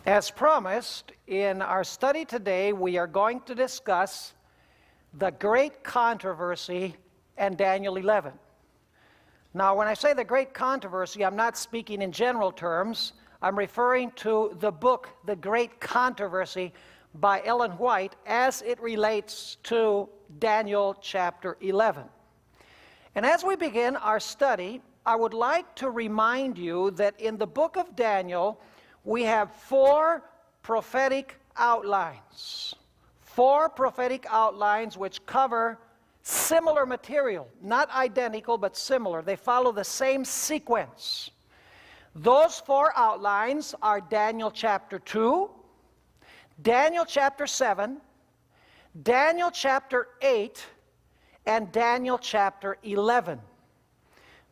As promised, in our study today, we are going to discuss the great controversy and Daniel 11. Now, when I say the great controversy, I'm not speaking in general terms. I'm referring to the book, The Great Controversy, by Ellen White, as it relates to Daniel chapter 11. And as we begin our study, I would like to remind you that in the book of Daniel, we have four prophetic outlines. Four prophetic outlines which cover similar material. Not identical, but similar. They follow the same sequence. Those four outlines are Daniel chapter 2, Daniel chapter 7, Daniel chapter 8, and Daniel chapter 11.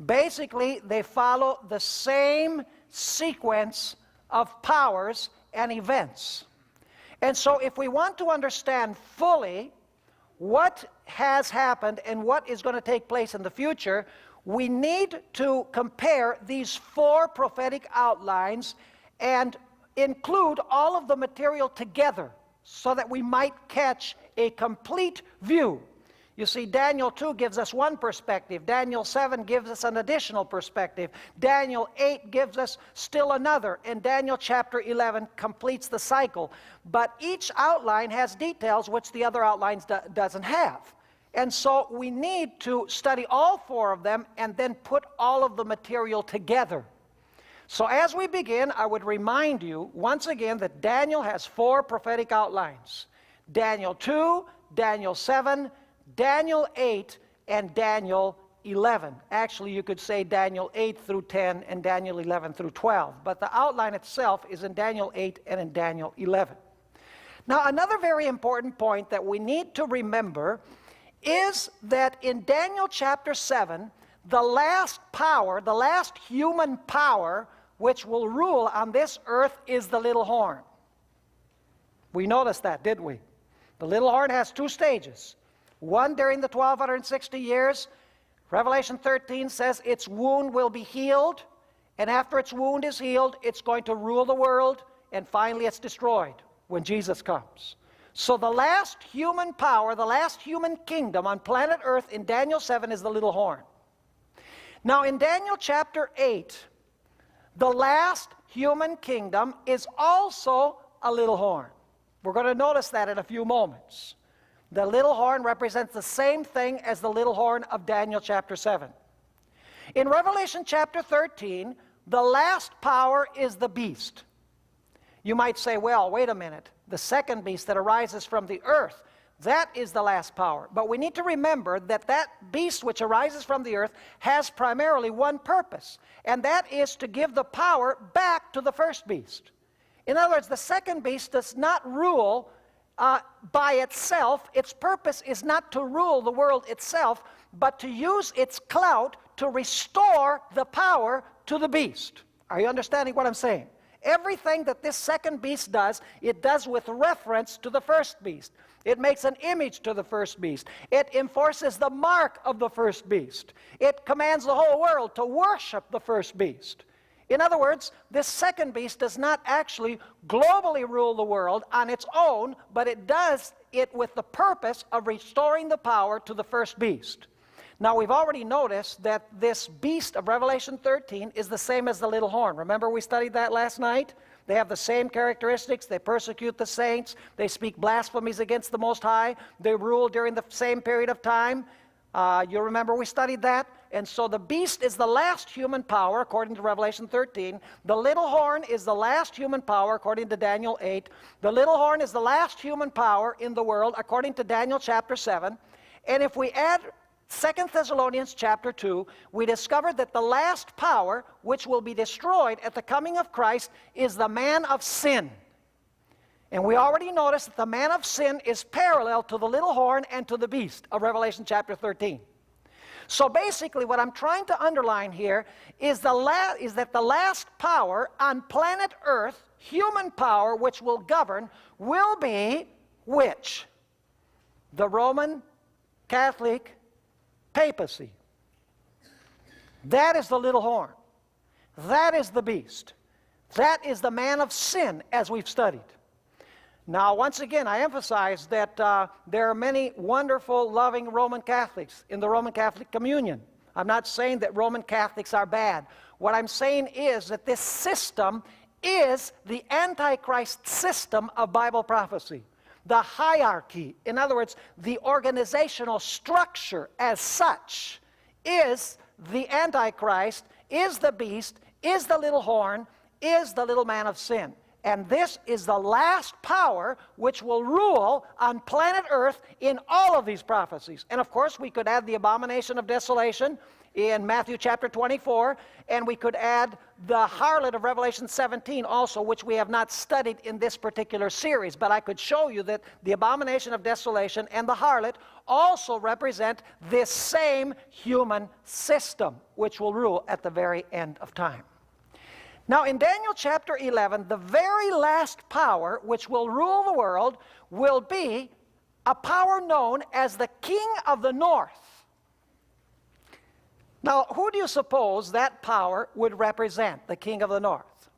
Basically, they follow the same sequence of powers and events. And so if we want to understand fully what has happened and what is going to take place in the future, we need to compare these four prophetic outlines and include all of the material together so that we might catch a complete view. You see, Daniel 2 gives us one perspective. Daniel 7 gives us an additional perspective. Daniel 8 gives us still another. And Daniel chapter 11 completes the cycle. But each outline has details which the other outlines doesn't have. And so we need to study all four of them and then put all of the material together. So as we begin, I would remind you once again that Daniel has four prophetic outlines. Daniel 2, Daniel 7, Daniel 8, and Daniel 11. Actually, you could say Daniel 8 through 10 and Daniel 11 through 12. But the outline itself is in Daniel 8 and in Daniel 11. Now, another very important point that we need to remember is that in Daniel chapter 7, the last power, the last human power which will rule on this earth is the little horn. We noticed that, didn't we? The little horn has two stages. One during the 1260 years, Revelation 13 says its wound will be healed, and after its wound is healed, it's going to rule the world, and finally it's destroyed when Jesus comes. So the last human power, the last human kingdom on planet Earth in Daniel 7 is the little horn. Now in Daniel chapter 8, the last human kingdom is also a little horn. We're going to notice that in a few moments. The little horn represents the same thing as the little horn of Daniel chapter 7. In Revelation chapter 13, the last power is the beast. You might say, well, wait a minute. The second beast that arises from the earth, that is the last power. But we need to remember that that beast which arises from the earth has primarily one purpose, and that is to give the power back to the first beast. In other words, the second beast does not rule by itself. Its purpose is not to rule the world itself, but to use its clout to restore the power to the beast. Are you understanding what I'm saying? Everything that this second beast does, it does with reference to the first beast. It makes an image to the first beast. It enforces the mark of the first beast. It commands the whole world to worship the first beast. In other words, this second beast does not actually globally rule the world on its own, but it does it with the purpose of restoring the power to the first beast. Now, we've already noticed that this beast of Revelation 13 is the same as the little horn. Remember we studied that last night? They have the same characteristics. They persecute the saints. They speak blasphemies against the Most High. They rule during the same period of time. You remember we studied that? And so the beast is the last human power, according to Revelation 13. The little horn is the last human power, according to Daniel 8. The little horn is the last human power in the world, according to Daniel chapter 7. And if we add 2 Thessalonians chapter 2, we discover that the last power, which will be destroyed at the coming of Christ, is the man of sin. And we already noticed that the man of sin is parallel to the little horn and to the beast of Revelation chapter 13. So basically what I'm trying to underline here is that the last power on planet Earth, human power which will govern, will be which? The Roman Catholic papacy. That is the little horn. That is the beast. That is the man of sin, as we've studied. Now, once again, I emphasize that there are many wonderful, loving Roman Catholics in the Roman Catholic communion. I'm not saying that Roman Catholics are bad. What I'm saying is that this system is the Antichrist system of Bible prophecy. The hierarchy, in other words, the organizational structure as such, is the Antichrist, is the beast, is the little horn, is the little man of sin. And this is the last power which will rule on planet Earth in all of these prophecies. And of course, we could add the abomination of desolation in Matthew chapter 24, and we could add the harlot of Revelation 17 also, which we have not studied in this particular series. But I could show you that the abomination of desolation and the harlot also represent this same human system, which will rule at the very end of time. Now, in Daniel chapter 11, the very last power which will rule the world will be a power known as the King of the North. Now, who do you suppose that power would represent, the King of the North?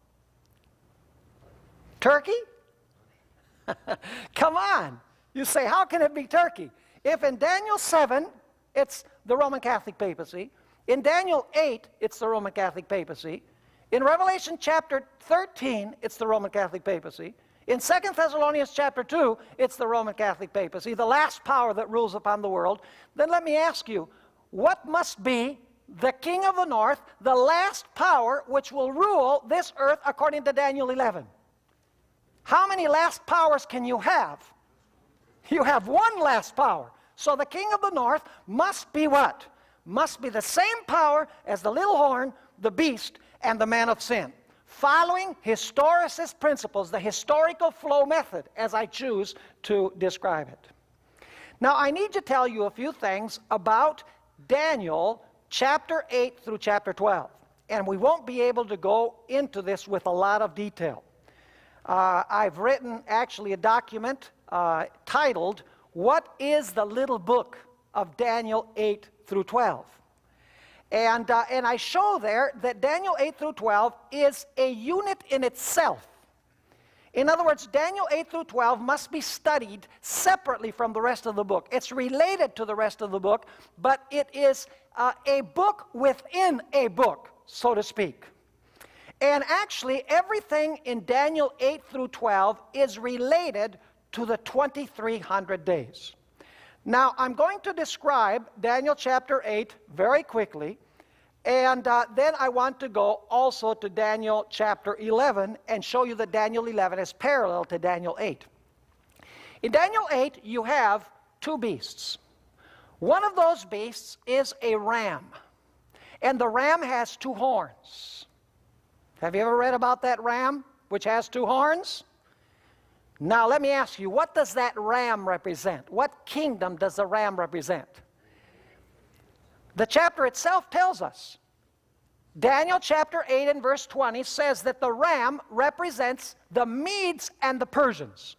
Turkey? Come on. You say, how can it be Turkey? If in Daniel 7, it's the Roman Catholic papacy. In Daniel 8, it's the Roman Catholic papacy. In Revelation chapter 13, it's the Roman Catholic papacy. In 2 Thessalonians chapter 2, it's the Roman Catholic papacy, the last power that rules upon the world. Then let me ask you, what must be the King of the North, the last power which will rule this earth according to Daniel 11? How many last powers can you have? You have one last power. So the King of the North must be what? Must be the same power as the little horn, the beast, and the man of sin, following historicist principles, the historical flow method, as I choose to describe it. Now, I need to tell you a few things about Daniel chapter 8 through chapter 12, and we won't be able to go into this with a lot of detail. I've written actually a document titled, What is the Little Book of Daniel 8 through 12? And I show there that Daniel 8 through 12 is a unit in itself. In other words, Daniel 8 through 12 must be studied separately from the rest of the book. It's related to the rest of the book, but it is a book within a book, so to speak. And actually, everything in Daniel 8 through 12 is related to the 2300 days. Now, I'm going to describe Daniel chapter 8 very quickly, and then I want to go also to Daniel chapter 11 and show you that Daniel 11 is parallel to Daniel 8. In Daniel 8, you have two beasts. One of those beasts is a ram, and the ram has two horns. Have you ever read about that ram, which has two horns? Now, let me ask you, what does that ram represent? What kingdom does the ram represent? The chapter itself tells us. Daniel chapter 8 and verse 20 says that the ram represents the Medes and the Persians.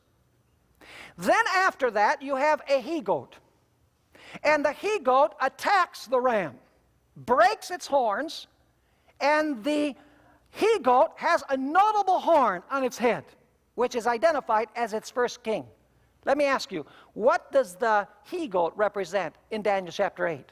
Then after that, you have a he-goat. And the he-goat attacks the ram, breaks its horns, and the he-goat has a notable horn on its head, which is identified as its first king. Let me ask you, what does the he-goat represent in Daniel chapter 8?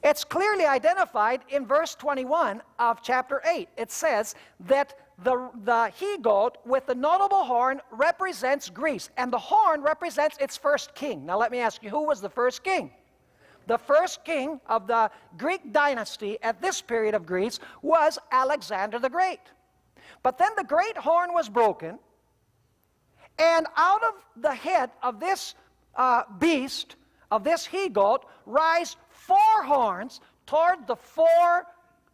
It's clearly identified in verse 21 of chapter 8. It says that the he-goat with the notable horn represents Greece, and the horn represents its first king. Now let me ask you, who was the first king? The first king of the Greek dynasty at this period of Greece was Alexander the Great. But then the great horn was broken, and out of the head of this beast, of this he-goat, rise four horns toward the four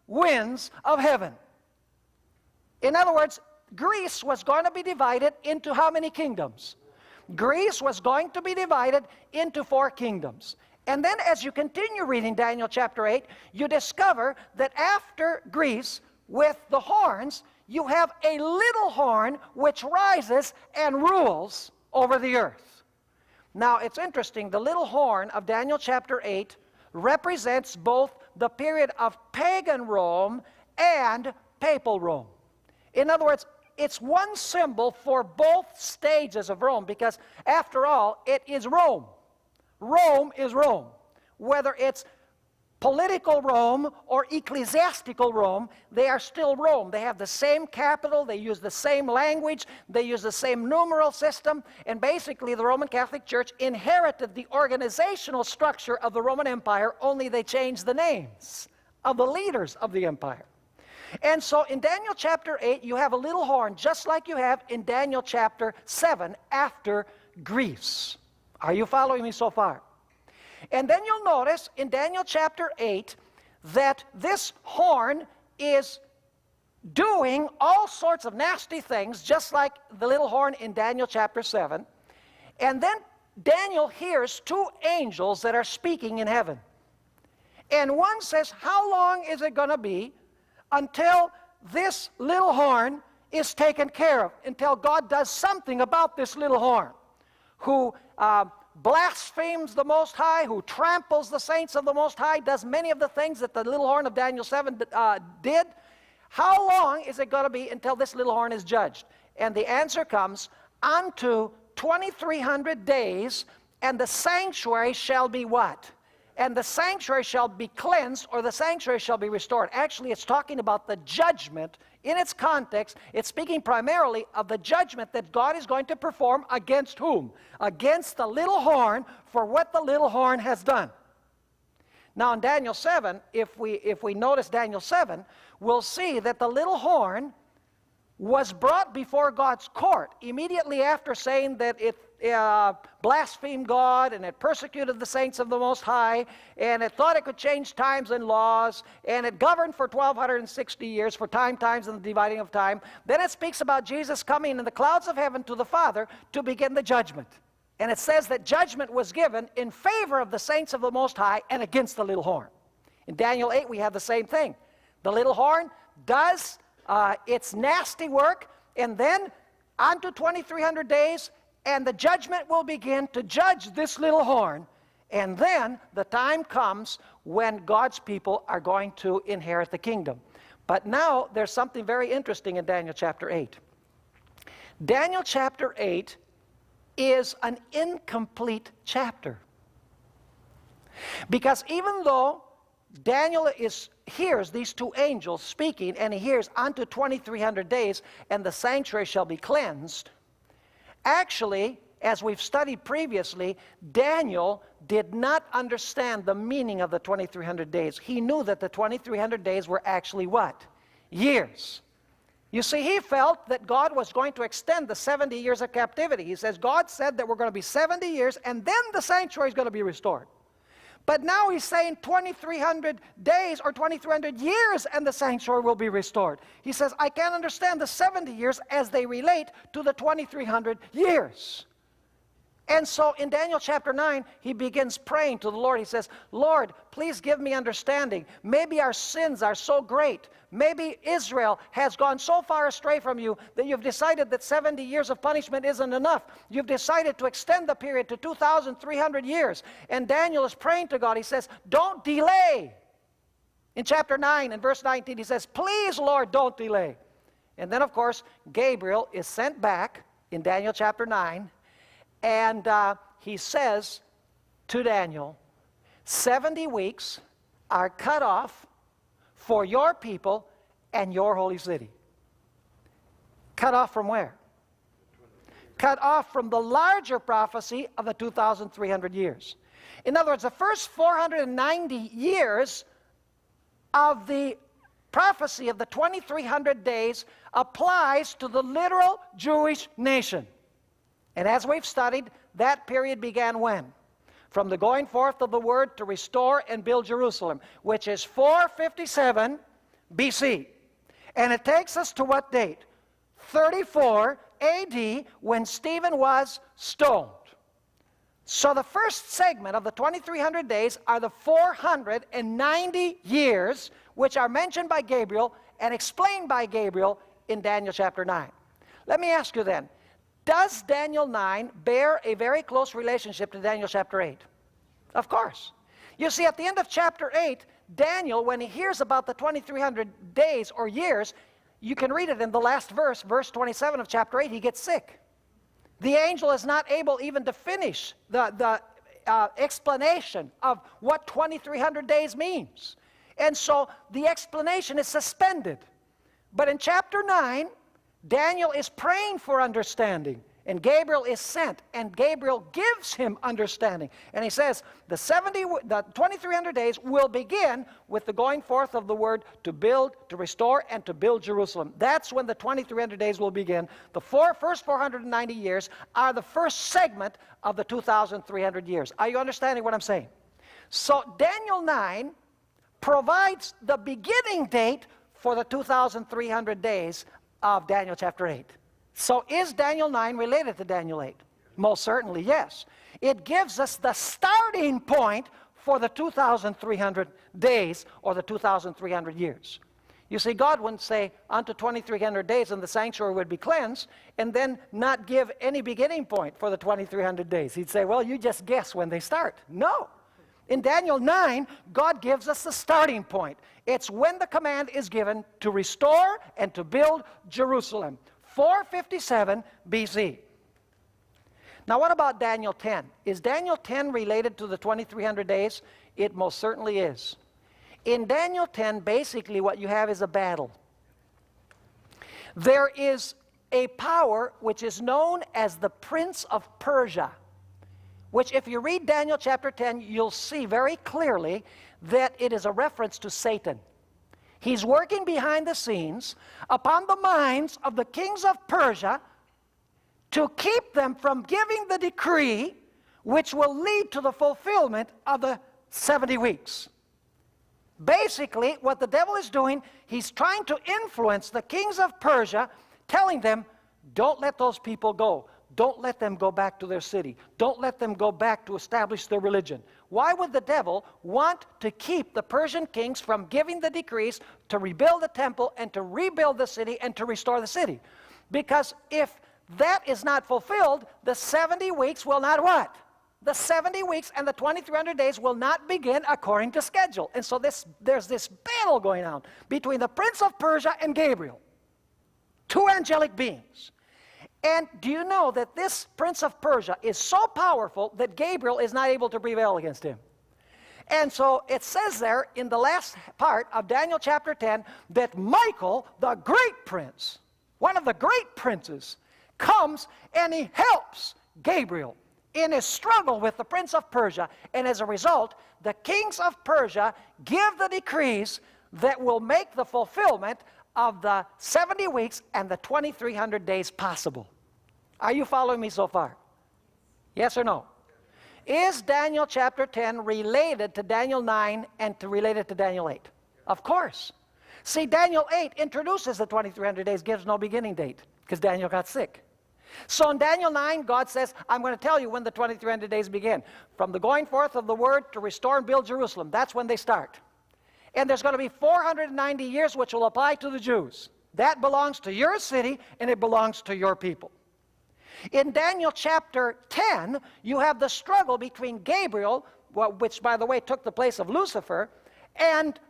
winds of heaven. In other words, Greece was going to be divided into how many kingdoms? Greece was going to be divided into four kingdoms. And then as you continue reading Daniel chapter 8, you discover that after Greece, with the horns, you have a little horn which rises and rules over the earth. Now, it's interesting, the little horn of Daniel chapter 8 represents both the period of pagan Rome and papal Rome. In other words, it's one symbol for both stages of Rome, because after all, it is Rome. Rome is Rome. Whether it's political Rome or ecclesiastical Rome, they are still Rome. They have the same capital, they use the same language, they use the same numeral system, and basically the Roman Catholic Church inherited the organizational structure of the Roman Empire, only they changed the names of the leaders of the empire. And so in Daniel chapter 8, you have a little horn, just like you have in Daniel chapter 7 after Greece. Are you following me so far? And then you'll notice in Daniel chapter 8 that this horn is doing all sorts of nasty things, just like the little horn in Daniel chapter 7. And then Daniel hears two angels that are speaking in heaven. And one says, how long is it going to be until this little horn is taken care of, until God does something about this little horn, who blasphemes the Most High, who tramples the saints of the Most High, does many of the things that the little horn of Daniel 7 did? How long is it going to be until this little horn is judged? And the answer comes, unto 2,300 days, and the sanctuary shall be what? And the sanctuary shall be cleansed, or the sanctuary shall be restored. Actually, it's talking about the judgment. In its context, it's speaking primarily of the judgment that God is going to perform against whom? Against the little horn for what the little horn has done. Now in Daniel 7, if we notice Daniel 7, we'll see that the little horn was brought before God's court immediately after saying that it blasphemed God, and it persecuted the saints of the Most High, and it thought it could change times and laws, and it governed for 1,260 years, for times, and the dividing of time. Then it speaks about Jesus coming in the clouds of heaven to the Father to begin the judgment. And it says that judgment was given in favor of the saints of the Most High and against the little horn. In Daniel 8, we have the same thing. The little horn does its nasty work, and then unto 2,300 days, and the judgment will begin to judge this little horn. And then the time comes when God's people are going to inherit the kingdom. But now there's something very interesting in Daniel chapter 8. Daniel chapter 8 is an incomplete chapter. Because even though Daniel hears these two angels speaking, and he hears unto 2,300 days, and the sanctuary shall be cleansed, actually, as we've studied previously, Daniel did not understand the meaning of the 2,300 days. He knew that the 2,300 days were actually what? Years. You see, he felt that God was going to extend the 70 years of captivity. He says, God said that we're going to be 70 years, and then the sanctuary is going to be restored. But now he's saying 2,300 days or 2,300 years and the sanctuary will be restored. He says, I can't understand the 70 years as they relate to the 2,300 years. And so in Daniel chapter 9, he begins praying to the Lord. He says, Lord, please give me understanding. Maybe our sins are so great. Maybe Israel has gone so far astray from you that you've decided that 70 years of punishment isn't enough. You've decided to extend the period to 2,300 years. And Daniel is praying to God. He says, don't delay. In chapter 9 and verse 19, he says, please, Lord, don't delay. And then, of course, Gabriel is sent back in Daniel chapter 9. And he says to Daniel, 70 weeks are cut off for your people and your holy city. Cut off from where? Cut off from the larger prophecy of the 2,300 years. In other words, the first 490 years of the prophecy of the 2,300 days applies to the literal Jewish nation. And as we've studied, that period began when? From the going forth of the word to restore and build Jerusalem, which is 457 BC. And it takes us to what date? 34 AD, when Stephen was stoned. So the first segment of the 2,300 days are the 490 years, which are mentioned by Gabriel and explained by Gabriel in Daniel chapter 9. Let me ask you then, does Daniel 9 bear a very close relationship to Daniel chapter 8? Of course. You see, at the end of chapter 8, Daniel, when he hears about the 2,300 days or years, you can read it in the last verse, verse 27 of chapter 8, he gets sick. The angel is not able even to finish the explanation of what 2,300 days means. And so the explanation is suspended. But in chapter 9, Daniel is praying for understanding, and Gabriel is sent, and Gabriel gives him understanding. And he says, the 2,300 days will begin with the going forth of the word to build, to restore, and to build Jerusalem. That's when the 2,300 days will begin. The first 490 years are the first segment of the 2,300 years. Are you understanding what I'm saying? So Daniel 9 provides the beginning date for the 2,300 days of Daniel chapter 8. So is Daniel 9 related to Daniel 8? Most certainly, yes. It gives us the starting point for the 2,300 days or the 2,300 years. You see, God wouldn't say unto 2,300 days and the sanctuary would be cleansed and then not give any beginning point for the 2,300 days. He'd say, well, you just guess when they start. No. In Daniel 9, God gives us the starting point. It's when the command is given to restore and to build Jerusalem. 457 BC. Now what about Daniel 10? Is Daniel 10 related to the 2,300 days? It most certainly is. In Daniel 10, basically what you have is a battle. There is a power which is known as the Prince of Persia, which if you read Daniel chapter 10, you'll see very clearly that it is a reference to Satan. He's working behind the scenes upon the minds of the kings of Persia to keep them from giving the decree which will lead to the fulfillment of the 70 weeks. Basically, what the devil is doing, he's trying to influence the kings of Persia, telling them, don't let those people go. Don't let them go back to their city. Don't let them go back to establish their religion. Why would the devil want to keep the Persian kings from giving the decrees to rebuild the temple and to rebuild the city and to restore the city? Because if that is not fulfilled, the 70 weeks will not what? The 70 weeks and the 2,300 days will not begin according to schedule. And so there's this battle going on between the Prince of Persia and Gabriel, two angelic beings. And do you know that this Prince of Persia is so powerful that Gabriel is not able to prevail against him? And so it says there in the last part of Daniel chapter 10 that Michael, the great prince, one of the great princes, comes and he helps Gabriel in his struggle with the Prince of Persia. And as a result, the kings of Persia give the decrees that will make the fulfillment of the 70 weeks and the 2,300 days possible. Are you following me so far? Yes or no? Is Daniel chapter 10 related to Daniel 9 and related to Daniel 8? Of course. See, Daniel 8 introduces the 2,300 days, gives no beginning date, because Daniel got sick. So in Daniel 9, God says, I'm going to tell you when the 2,300 days begin. From the going forth of the word to restore and build Jerusalem. That's when they start. And there's going to be 490 years which will apply to the Jews. That belongs to your city and it belongs to your people. In Daniel chapter 10, you have the struggle between Gabriel, which by the way took the place of Lucifer, and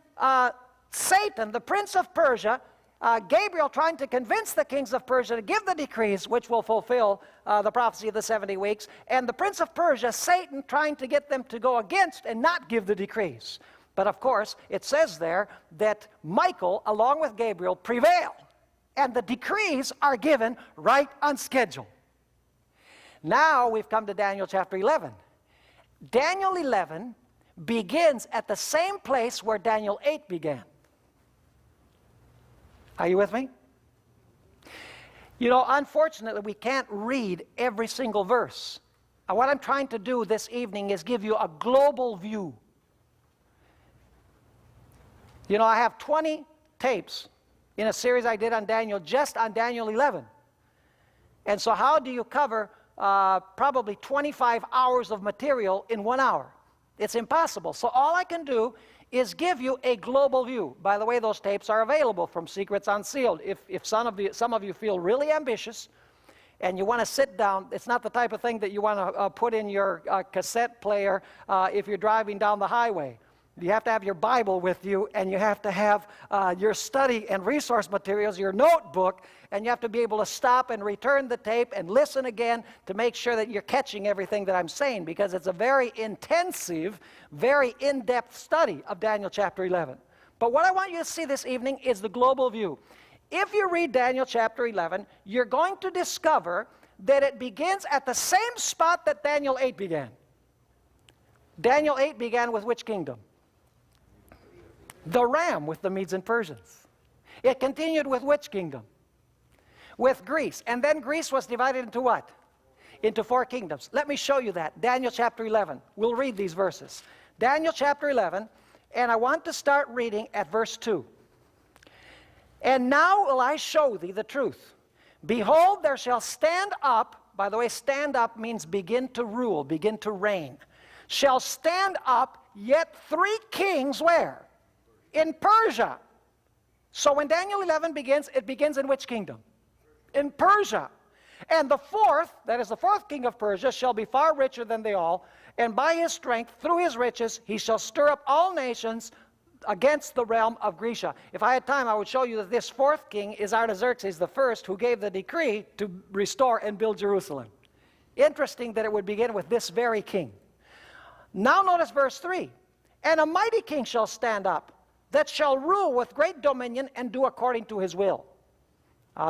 Satan, the prince of Persia, Gabriel trying to convince the kings of Persia to give the decrees which will fulfill the prophecy of the 70 weeks, and the prince of Persia, Satan, trying to get them to go against and not give the decrees. But of course, it says there that Michael, along with Gabriel, prevail, and the decrees are given right on schedule. Now we've come to Daniel chapter 11. Daniel 11 begins at the same place where Daniel 8 began. Are you with me? You know, unfortunately, we can't read every single verse. What I'm trying to do this evening is give you a global view. You know, I have 20 tapes in a series I did on Daniel, just on Daniel 11. And so how do you cover probably 25 hours of material in 1 hour? It's impossible. So all I can do is give you a global view. By the way, those tapes are available from Secrets Unsealed. If some of you feel really ambitious and you want to sit down, it's not the type of thing that you want to put in your cassette player if you're driving down the highway. You have to have your Bible with you, and you have to have your study and resource materials, your notebook, and you have to be able to stop and return the tape and listen again to make sure that you're catching everything that I'm saying, because it's a very intensive, very in-depth study of Daniel chapter 11. But what I want you to see this evening is the global view. If you read Daniel chapter 11, you're going to discover that it begins at the same spot that Daniel 8 began. Daniel 8 began with which kingdom? The ram, with the Medes and Persians. It continued with which kingdom? With Greece. And then Greece was divided into what? Into 4 kingdoms. Let me show you that. Daniel chapter 11. We'll read these verses. Daniel chapter 11, and I want to start reading at verse 2. And now will I show thee the truth. Behold, there shall stand up, by the way, stand up means begin to rule, begin to reign, shall stand up yet 3 kings where? In Persia. So when Daniel 11 begins, it begins in which kingdom? In Persia. And the 4th, that is the 4th king of Persia, shall be far richer than they all, and by his strength, through his riches, he shall stir up all nations against the realm of Grecia. If I had time, I would show you that this 4th king is Artaxerxes the first, who gave the decree to restore and build Jerusalem. Interesting that it would begin with this very king. Now notice verse 3. And a mighty king shall stand up, that shall rule with great dominion and do according to his will.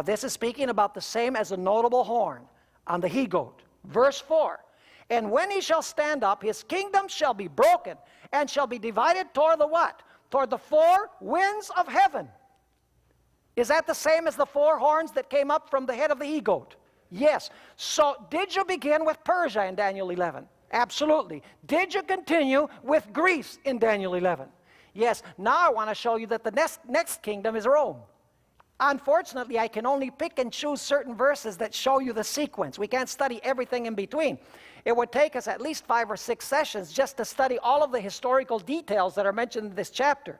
This is speaking about the same as a notable horn on the he-goat. Verse 4. And when he shall stand up, his kingdom shall be broken, and shall be divided toward the what? Toward the 4 winds of heaven. Is that the same as the 4 horns that came up from the head of the he-goat? Yes. So did you begin with Persia in Daniel 11? Absolutely. Did you continue with Greece in Daniel 11? Yes. Now I want to show you that the next kingdom is Rome. Unfortunately, I can only pick and choose certain verses that show you the sequence. We can't study everything in between. It would take us at least 5 or 6 sessions just to study all of the historical details that are mentioned in this chapter.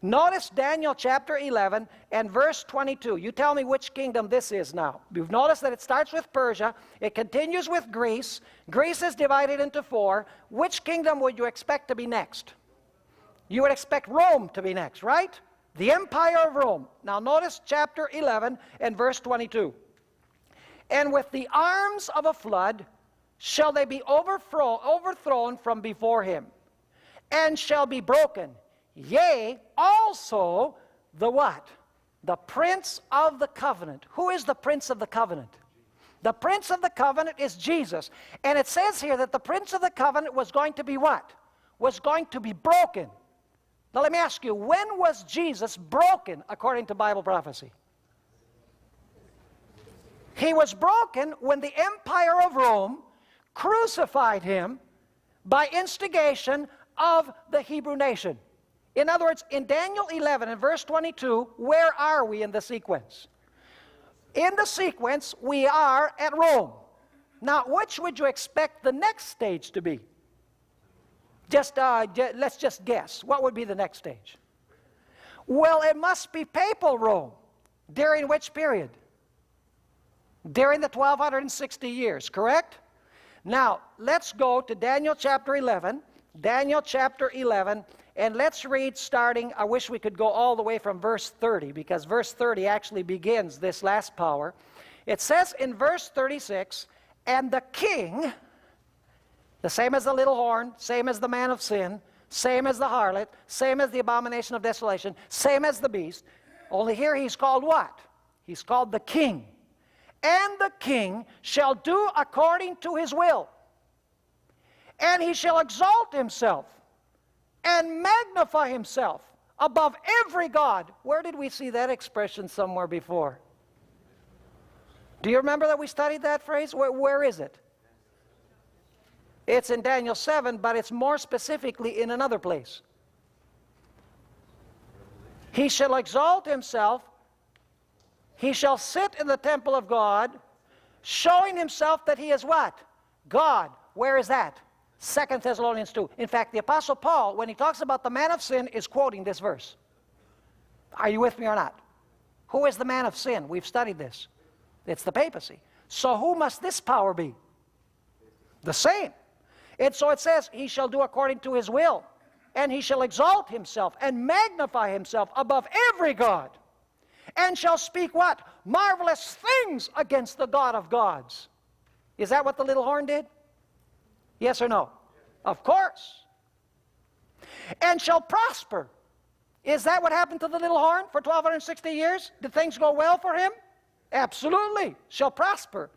Notice Daniel chapter 11 and verse 22. You tell me which kingdom this is now. You've noticed that it starts with Persia. It continues with Greece. Greece is divided into 4. Which kingdom would you expect to be next? You would expect Rome to be next, right? The Empire of Rome. Now notice chapter 11 and verse 22. And with the arms of a flood shall they be overthrown from before him, and shall be broken. Yea, also the what? The Prince of the Covenant. Who is the Prince of the Covenant? The Prince of the Covenant is Jesus. And it says here that the Prince of the Covenant was going to be what? Was going to be broken. Now let me ask you, when was Jesus broken according to Bible prophecy? He was broken when the Empire of Rome crucified him by instigation of the Hebrew nation. In other words, in Daniel 11 and verse 22, where are we in the sequence? In the sequence, we are at Rome. Now, which would you expect the next stage to be? Let's just guess. What would be the next stage? Well, it must be papal Rome. During which period? During the 1260 years, correct? Now, let's go to Daniel chapter 11. Daniel chapter 11, and let's read starting, I wish we could go all the way from verse 30, because verse 30 actually begins this last power. It says in verse 36, and the king, the same as the little horn, same as the man of sin, same as the harlot, same as the abomination of desolation, same as the beast, only here he's called what? He's called the king. And the king shall do according to his will. And he shall exalt himself and magnify himself above every god. Where did we see that expression somewhere before? Do you remember that we studied that phrase? Where is it? It's in Daniel 7, but it's more specifically in another place. He shall exalt himself. He shall sit in the temple of God, showing himself that he is what? God. Where is that? 2 Thessalonians 2. In fact, the Apostle Paul, when he talks about the man of sin, is quoting this verse. Are you with me or not? Who is the man of sin? We've studied this. It's the papacy. So who must this power be? The same. And so it says, he shall do according to his will. and he shall exalt himself and magnify himself above every god, and shall speak what? Marvelous things against the God of gods. Is that what the little horn did? Yes or no? Of course. And shall prosper. Is that what happened to the little horn for 1260 years? Did things go well for him? Absolutely. Shall prosper.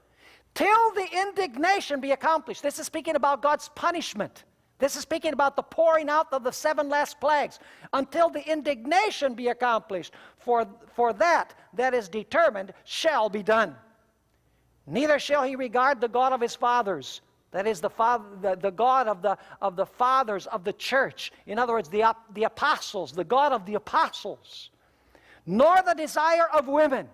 Till the indignation be accomplished. This is speaking about God's punishment. This is speaking about the pouring out of the 7 last plagues. Until the indignation be accomplished. For that is determined shall be done. Neither shall he regard the God of his fathers. That is the God of the fathers of the church. In other words, the apostles, the God of the apostles. Nor the desire of women.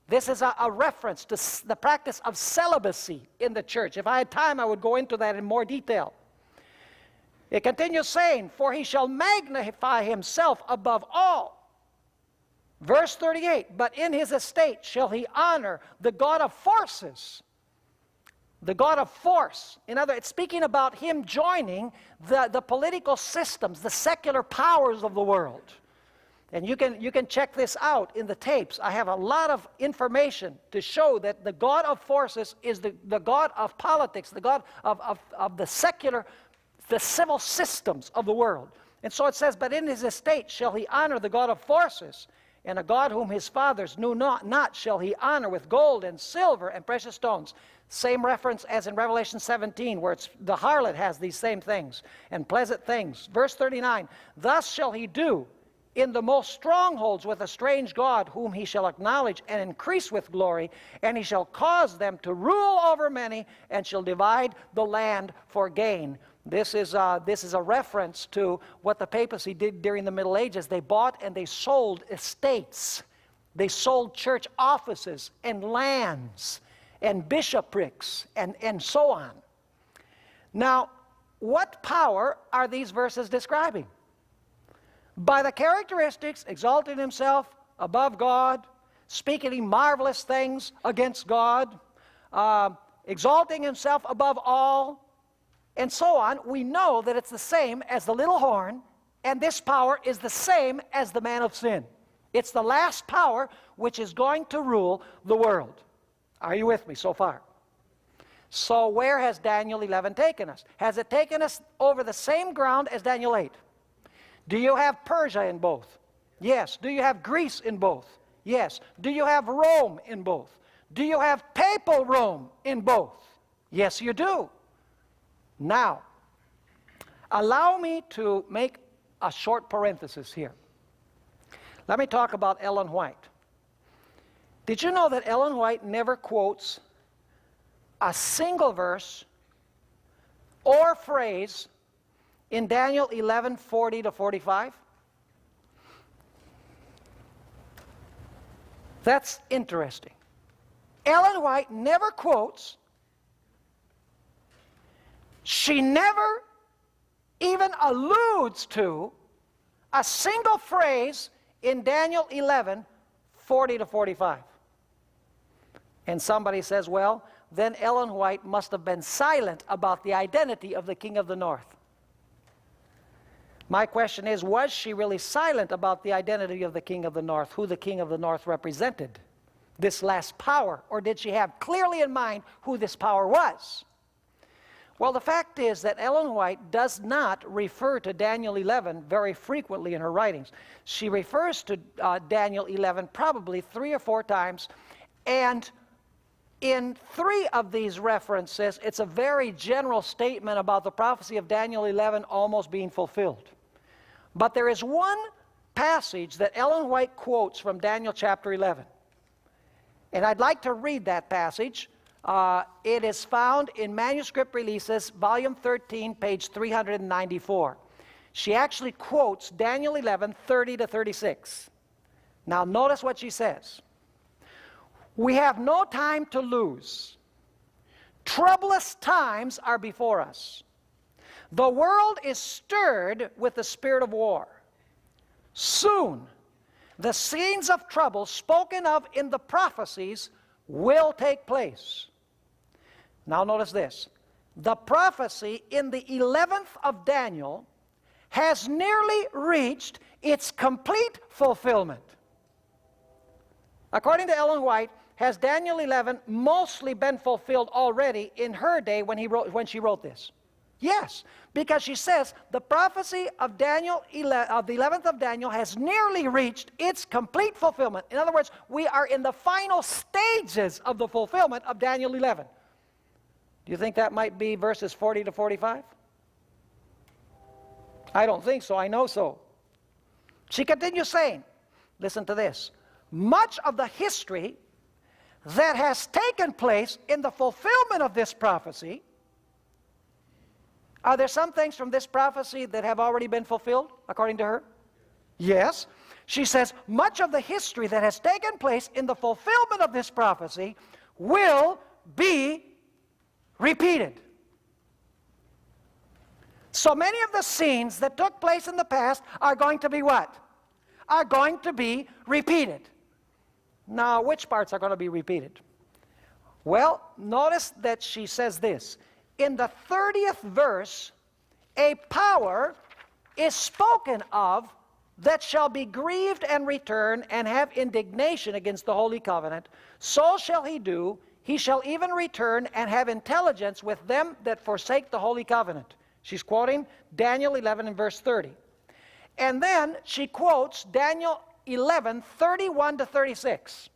This is a reference to the practice of celibacy in the church. If I had time, I would go into that in more detail. It continues saying, for he shall magnify himself above all. Verse 38, but in his estate shall he honor the God of forces. The God of force. In other words, it's speaking about him joining the political systems, the secular powers of the world. And you can check this out in the tapes. I have a lot of information to show that the God of forces is the God of politics, the God of the secular, the civil systems of the world. And so it says, but in his estate shall he honor the God of forces, and a God whom his fathers knew not shall he honor with gold and silver and precious stones. Same reference as in Revelation 17, where the harlot has these same things, and pleasant things. Verse 39, thus shall he do in the most strongholds with a strange God, whom he shall acknowledge and increase with glory, and he shall cause them to rule over many, and shall divide the land for gain. This is a reference to what the papacy did during the Middle Ages. They bought and they sold estates. They sold church offices and lands and bishoprics and so on. Now, what power are these verses describing? By the characteristics, exalting himself above God, speaking marvelous things against God, exalting himself above all, and so on, we know that it's the same as the little horn, and this power is the same as the man of sin. It's the last power which is going to rule the world. Are you with me so far? So where has Daniel 11 taken us? Has it taken us over the same ground as Daniel 8? Do you have Persia in both? Yes. Do you have Greece in both? Yes. Do you have Rome in both? Do you have papal Rome in both? Yes, you do. Now, allow me to make a short parenthesis here. Let me talk about Ellen White. Did you know that Ellen White never quotes a single verse or phrase in Daniel 11:40 to 45? That's interesting. Ellen White never quotes. She never even alludes to a single phrase in Daniel 11:40 to 45. And somebody says, well, then Ellen White must have been silent about the identity of the King of the North. My question is, was she really silent about the identity of the King of the North, who the King of the North represented, this last power, or did she have clearly in mind who this power was? Well, the fact is that Ellen White does not refer to Daniel 11 very frequently in her writings. She refers to Daniel 11 probably 3 or 4 times, and in 3 of these references, it's a very general statement about the prophecy of Daniel 11 almost being fulfilled. But there is one passage that Ellen White quotes from Daniel chapter 11. And I'd like to read that passage. It is found in Manuscript Releases, volume 13, page 394. She actually quotes Daniel 11:30 to 36. Now notice what she says. We have no time to lose. Troublous times are before us. The world is stirred with the spirit of war. Soon, the scenes of trouble spoken of in the prophecies will take place. Now notice this. The prophecy in the 11th of Daniel has nearly reached its complete fulfillment. According to Ellen White, has Daniel 11 mostly been fulfilled already in her day when she wrote this? Yes, because she says the prophecy of Daniel of the 11th of Daniel has nearly reached its complete fulfillment. In other words, we are in the final stages of the fulfillment of Daniel 11. Do you think that might be verses 40 to 45? I don't think so. I know so. She continues saying, listen to this, much of the history that has taken place in the fulfillment of this prophecy. Are there some things from this prophecy that have already been fulfilled, according to her? Yes. She says, much of the history that has taken place in the fulfillment of this prophecy will be repeated. So many of the scenes that took place in the past are going to be what? Are going to be repeated. Now, which parts are going to be repeated? Well, notice that she says this. In the 30th verse, a power is spoken of that shall be grieved and return and have indignation against the holy covenant. So shall he do. He shall even return and have intelligence with them that forsake the holy covenant. She's quoting Daniel 11 and verse 30. And then she quotes Daniel 11, 31 to 36.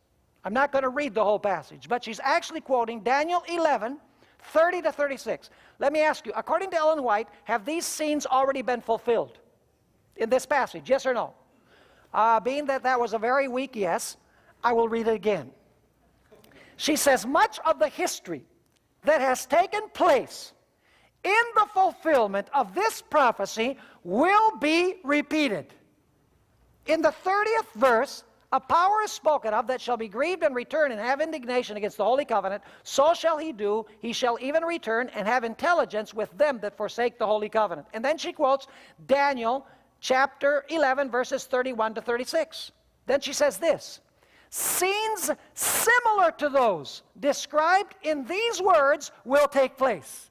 I'm not going to read the whole passage, but she's actually quoting Daniel 11, 30 to 36. Let me ask you, according to Ellen White, have these scenes already been fulfilled in this passage, yes or no? Being that that was a very weak yes, I will read it again. She says, much of the history that has taken place in the fulfillment of this prophecy will be repeated. In the 30th verse, a power is spoken of that shall be grieved and return and have indignation against the holy covenant. So shall he do. He shall even return and have intelligence with them that forsake the holy covenant. And then she quotes Daniel chapter 11, verses 31 to 36. Then she says this, scenes similar to those described in these words will take place.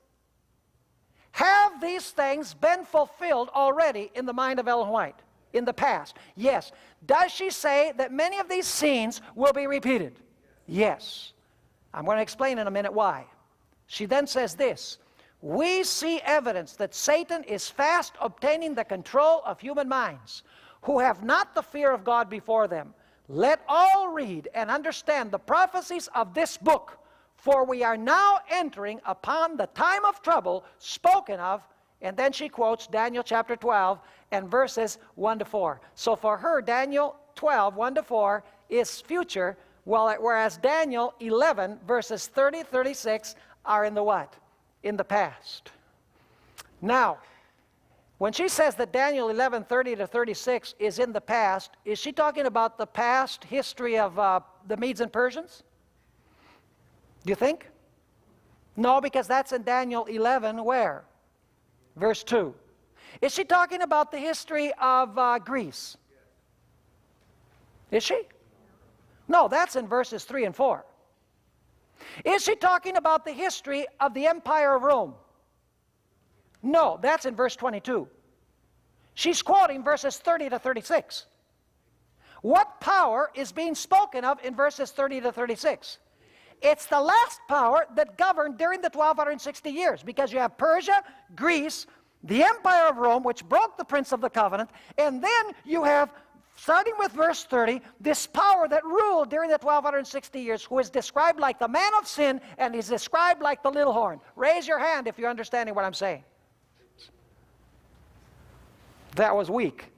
Have these things been fulfilled already in the mind of Ellen White? In the past? Yes. Does she say that many of these scenes will be repeated? Yes. I'm going to explain in a minute why. She then says this, we see evidence that Satan is fast obtaining the control of human minds who have not the fear of God before them. Let all read and understand the prophecies of this book, for we are now entering upon the time of trouble spoken of. And then she quotes Daniel chapter 12 and verses 1 to 4. So for her, Daniel 12, 1 to 4 is future, whereas Daniel 11, verses 30 to 36 are in the what? In the past. Now, when she says that Daniel 11, 30 to 36 is in the past, is she talking about the past history of the Medes and Persians? Do you think? No, because that's in Daniel 11, where? Verse 2. Is she talking about the history of Greece? Is she? No, that's in verses 3 and 4. Is she talking about the history of the Empire of Rome? No, that's in verse 22. She's quoting verses 30 to 36. What power is being spoken of in verses 30 to 36? It's the last power that governed during the 1260 years, because you have Persia, Greece, the Empire of Rome, which broke the Prince of the Covenant, and then you have, starting with verse 30, this power that ruled during the 1260 years, who is described like the man of sin, and is described like the little horn. Raise your hand if you're understanding what I'm saying. That was weak.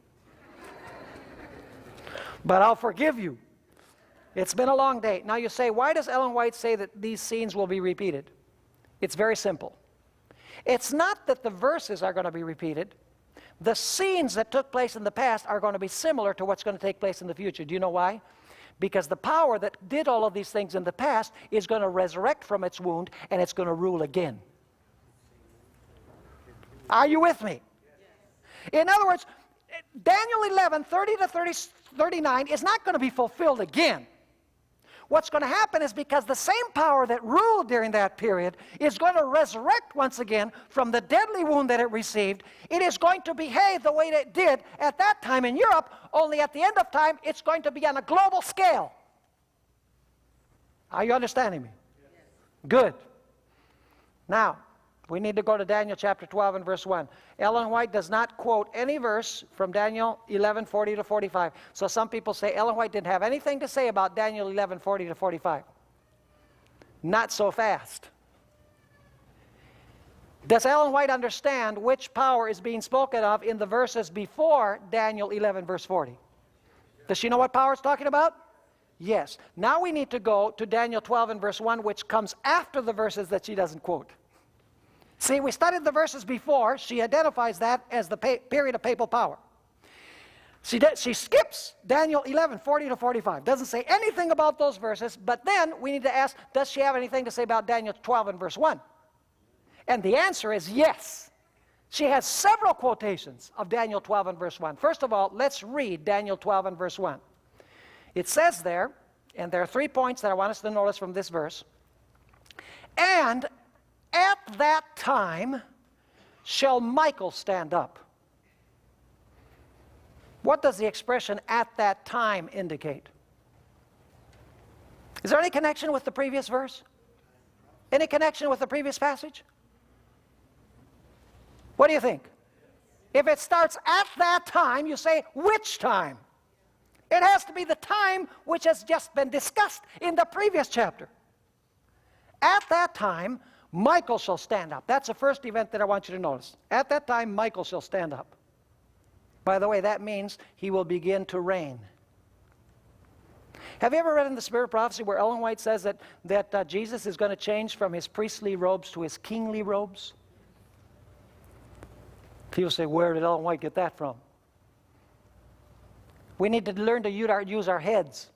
But I'll forgive you. It's been a long day. Now you say, why does Ellen White say that these scenes will be repeated? It's very simple. It's not that the verses are going to be repeated. The scenes that took place in the past are going to be similar to what's going to take place in the future. Do you know why? Because the power that did all of these things in the past is going to resurrect from its wound, and it's going to rule again. Are you with me? In other words, Daniel 11, 30 to 39 is not going to be fulfilled again. What's going to happen is because the same power that ruled during that period is going to resurrect once again from the deadly wound that it received. It is going to behave the way that it did at that time in Europe, only at the end of time it's going to be on a global scale. Are you understanding me? Yes. Good. Now, we need to go to Daniel chapter 12 and verse 1. Ellen White does not quote any verse from Daniel 11:40 to 45. So some people say Ellen White didn't have anything to say about Daniel 11:40 to 45. Not so fast. Does Ellen White understand which power is being spoken of in the verses before Daniel 11 verse 40? Does she know what power it's talking about? Yes. Now we need to go to Daniel 12 and verse 1, which comes after the verses that she doesn't quote. See, we studied the verses before. She identifies that as the period of papal power. She skips Daniel 11:40 to 45. Doesn't say anything about those verses, but then we need to ask, does she have anything to say about Daniel 12 and verse 1? And the answer is yes. She has several quotations of Daniel 12 and verse 1. First of all, let's read Daniel 12 and verse 1. It says there, and there are 3 points that I want us to notice from this verse, and at that time shall Michael stand up. What does the expression "at that time" indicate? Is there any connection with the previous verse? Any connection with the previous passage? What do you think? If it starts at that time, you say, which time? It has to be the time which has just been discussed in the previous chapter. At that time, Michael shall stand up. That's the first event that I want you to notice. At that time, Michael shall stand up. By the way, that means he will begin to reign. Have you ever read in the Spirit of Prophecy where Ellen White says that Jesus is going to change from his priestly robes to his kingly robes? People say, where did Ellen White get that from? We need to learn to use our heads.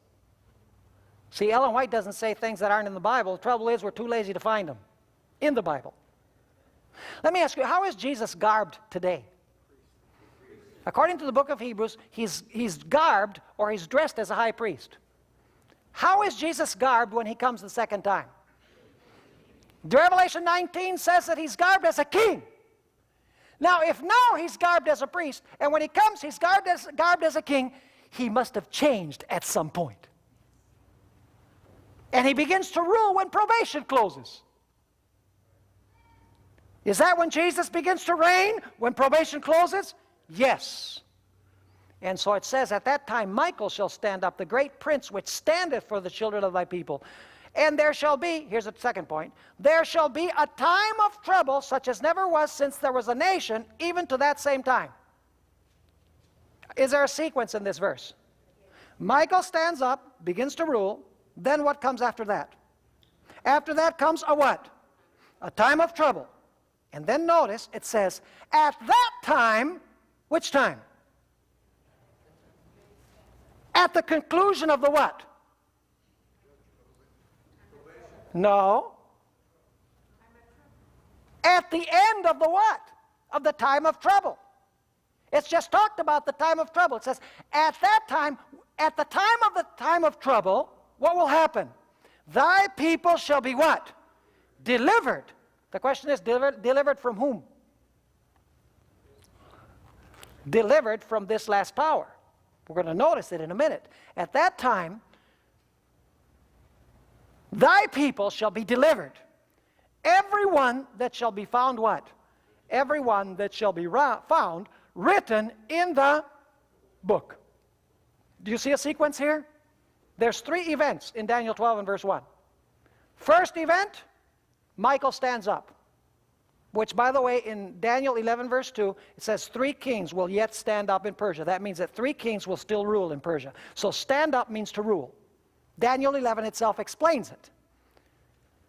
See, Ellen White doesn't say things that aren't in the Bible. The trouble is we're too lazy to find them in the Bible. Let me ask you, how is Jesus garbed today? According to the book of Hebrews, he's garbed or he's dressed as a high priest. How is Jesus garbed when he comes the second time? Revelation 19 says that he's garbed as a king. Now, if now he's garbed as a priest, and when he comes he's garbed as a king, he must have changed at some point. And he begins to rule when probation closes. Is that when Jesus begins to reign? When probation closes? Yes. And so it says, at that time Michael shall stand up, the great prince which standeth for the children of thy people. And there shall be, here's the second point, there shall be a time of trouble such as never was since there was a nation, even to that same time. Is there a sequence in this verse? Michael stands up, begins to rule, then what comes after that? After that comes a what? A time of trouble. And then notice it says, at that time, which time? At the conclusion of the what? No. At the end of the what? Of the time of trouble. It's just talked about the time of trouble. It says, at that time, at the time of trouble, what will happen? Thy people shall be what? Delivered. The question is, delivered from whom? Delivered from this last power. We're going to notice it in a minute. At that time, thy people shall be delivered. Everyone that shall be found what? Everyone that shall be found written in the book. Do you see a sequence here? There's 3 events in Daniel 12 and verse 1. First event, Michael stands up. Which, by the way, in Daniel 11 verse 2, it says 3 kings will yet stand up in Persia. That means that 3 kings will still rule in Persia. So stand up means to rule. Daniel 11 itself explains it.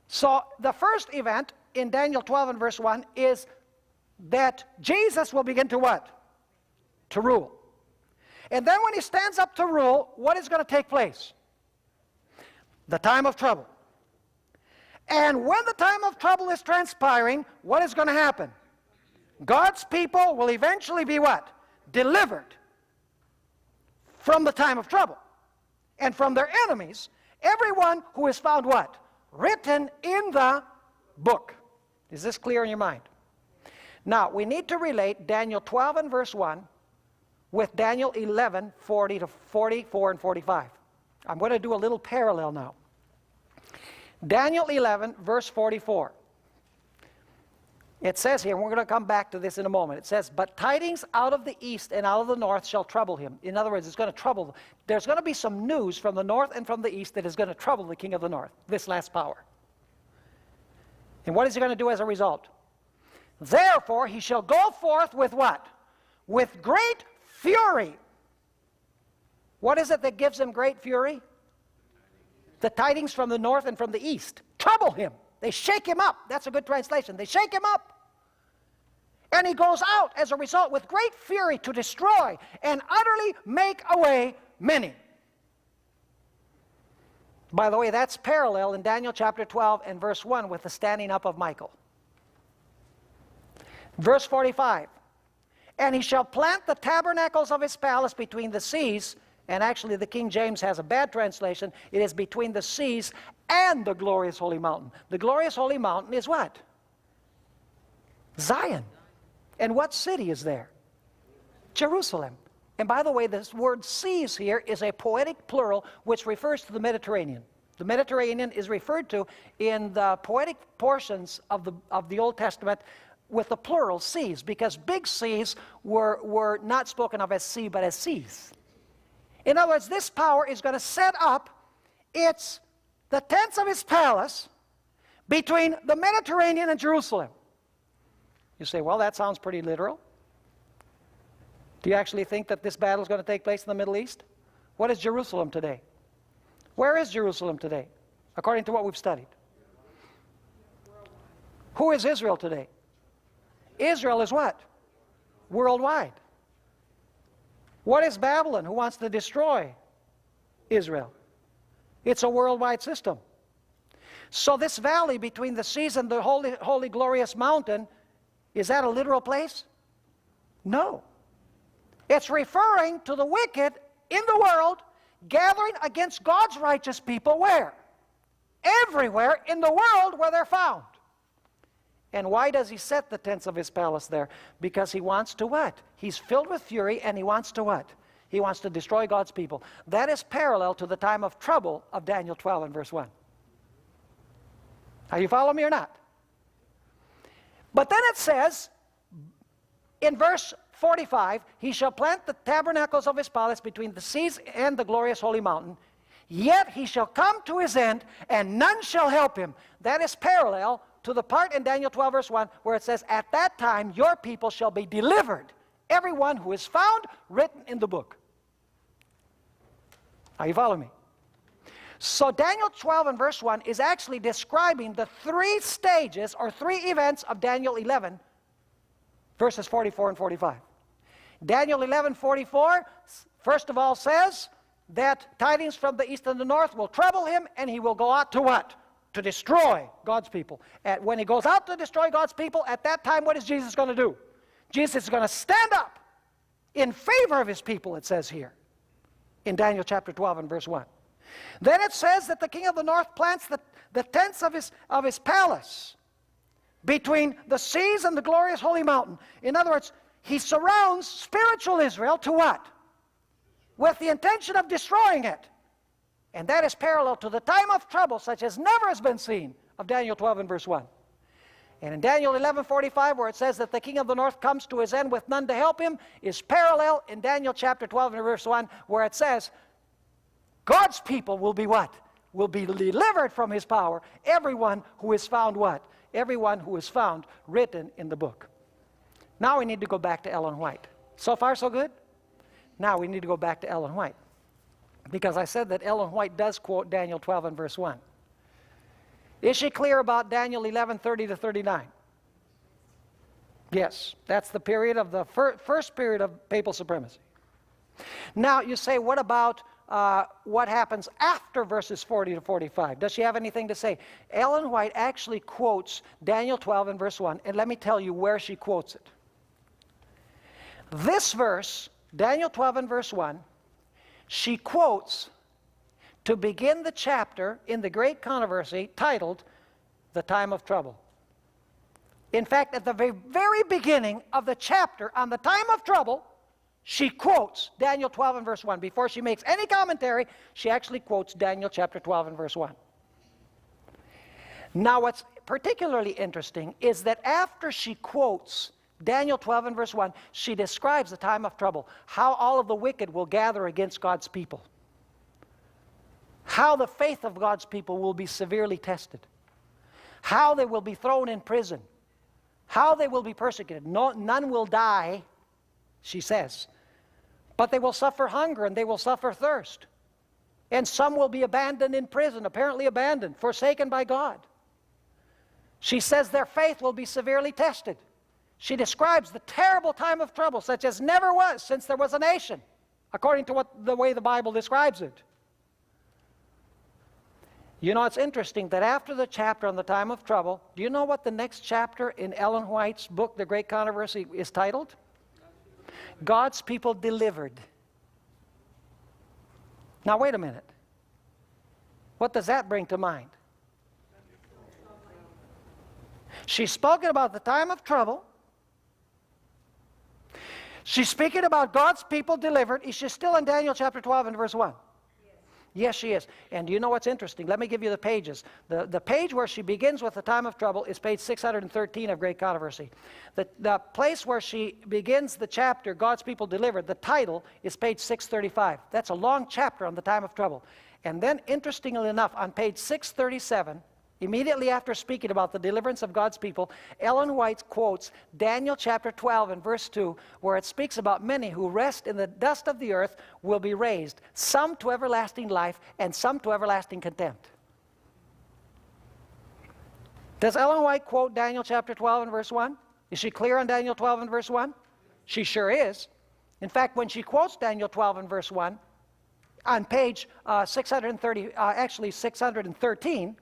So the first event in Daniel 12 and verse 1 is that Jesus will begin to what? To rule. And then when he stands up to rule, what is going to take place? The time of trouble. And when the time of trouble is transpiring, what is going to happen? God's people will eventually be what? Delivered from the time of trouble and from their enemies. Everyone who is found what? Written in the book. Is this clear in your mind? Now, we need to relate Daniel 12 and verse 1 with Daniel 11, 40 to 44 and 45. I'm going to do a little parallel now. Daniel 11, verse 44. It says here, and we're going to come back to this in a moment. It says, but tidings out of the east and out of the north shall trouble him. In other words, it's going to trouble. There's going to be some news from the north and from the east that is going to trouble the king of the north, this last power. And what is he going to do as a result? Therefore, he shall go forth with what? With great fury. What is it that gives him great fury? The tidings from the north and from the east trouble him. They shake him up. That's a good translation. They shake him up. And he goes out as a result with great fury to destroy and utterly make away many. By the way, that's parallel in Daniel chapter 12 and verse 1 with the standing up of Michael. Verse 45, and he shall plant the tabernacles of his palace between the seas, and actually the King James has a bad translation. It is between the seas and the glorious holy mountain. The glorious holy mountain is what? Zion. And what city is there? Jerusalem. And by the way, this word seas here is a poetic plural which refers to the Mediterranean. The Mediterranean is referred to in the poetic portions of the Old Testament with the plural seas, because big seas were not spoken of as sea, but as seas. In other words, this power is going to set up the tents of his palace between the Mediterranean and Jerusalem. You say, well, that sounds pretty literal. Do you actually think that this battle is going to take place in the Middle East? What is Jerusalem today? Where is Jerusalem today, according to what we've studied? Who is Israel today? Israel is what? Worldwide. What is Babylon, who wants to destroy Israel? It's a worldwide system. So this valley between the seas and the holy, glorious mountain, is that a literal place? No. It's referring to the wicked in the world gathering against God's righteous people where? Everywhere in the world where they're found. And why does he set the tents of his palace there? Because he wants to what? He's filled with fury, and he wants to what? He wants to destroy God's people. That is parallel to the time of trouble of Daniel 12 and verse 1. Are you following me or not? But then it says, in verse 45, he shall plant the tabernacles of his palace between the seas and the glorious holy mountain. Yet he shall come to his end, and none shall help him. That is parallel to the part in Daniel 12 verse 1 where it says, at that time your people shall be delivered, everyone who is found written in the book. Are you following me? So Daniel 12 and verse 1 is actually describing the three stages or three events of Daniel 11 verses 44 and 45. Daniel 11:44 first of all says that tidings from the east and the north will trouble him, and he will go out to what? To destroy God's people. And when he goes out to destroy God's people, at that time, what is Jesus going to do? Jesus is going to stand up in favor of his people, it says here in Daniel chapter 12 and verse 1. Then it says that the king of the north plants the tents of his palace between the seas and the glorious holy mountain. In other words, he surrounds spiritual Israel to what? With the intention of destroying it. And that is parallel to the time of trouble such as never has been seen of Daniel 12 and verse 1. And in Daniel 11:45, where it says that the king of the north comes to his end with none to help him, is parallel in Daniel chapter 12 and verse 1, where it says God's people will be what? Will be delivered from his power. Everyone who is found what? Everyone who is found written in the book. Now we need to go back to Ellen White. So far, so good? Now we need to go back to Ellen White. Because I said that Ellen White does quote Daniel 12 and verse 1. Is she clear about Daniel 11:30 to 39? Yes, that's the period of the first period of papal supremacy. Now you say, what about what happens after verses 40 to 45? Does she have anything to say? Ellen White actually quotes Daniel 12 and verse 1, and let me tell you where she quotes it. This verse, Daniel 12 and verse 1, she quotes to begin the chapter in the great controversy titled The Time of Trouble. In fact, at the very beginning of the chapter on the time of trouble, she quotes Daniel 12 and verse 1. Before she makes any commentary, she actually quotes Daniel chapter 12 and verse 1. Now, what's particularly interesting is that after she quotes Daniel 12 and verse 1, she describes the time of trouble, how all of the wicked will gather against God's people, how the faith of God's people will be severely tested, how they will be thrown in prison, how they will be persecuted. None will die, she says, but they will suffer hunger and they will suffer thirst. And some will be abandoned in prison, apparently abandoned, forsaken by God. She says their faith will be severely tested. She describes the terrible time of trouble such as never was since there was a nation, according to the way the Bible describes it. You know, it's interesting that after the chapter on the time of trouble, do you know what the next chapter in Ellen White's book, The Great Controversy, is titled? God's People Delivered. Now, wait a minute. What does that bring to mind? She's spoken about the time of trouble. She's speaking about God's people delivered. Is she still in Daniel chapter 12 and verse 1? Yes, she is. And do you know what's interesting? Let me give you the pages. The page where she begins with the time of trouble is page 613 of Great Controversy. The place where she begins the chapter, God's People Delivered, the title is page 635. That's a long chapter on the time of trouble. And then, interestingly enough, on page 637, immediately after speaking about the deliverance of God's people, Ellen White quotes Daniel chapter 12 and verse 2, where it speaks about many who rest in the dust of the earth will be raised, some to everlasting life and some to everlasting contempt. Does Ellen White quote Daniel chapter 12 and verse 1? Is she clear on Daniel 12 and verse 1? She sure is. In fact, when she quotes Daniel 12 and verse 1, on page 613,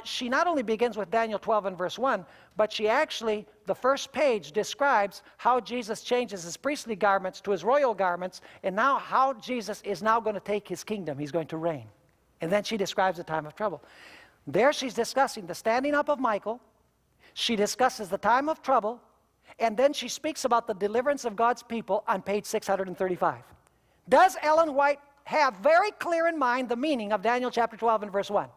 she not only begins with Daniel 12 and verse 1, but she actually, the first page describes how Jesus changes his priestly garments to his royal garments, and now how Jesus is now going to take his kingdom. He's going to reign. And then she describes the time of trouble. There she's discussing the standing up of Michael. She discusses the time of trouble, and then she speaks about the deliverance of God's people on page 635. Does Ellen White have very clear in mind the meaning of Daniel chapter 12 and verse 1?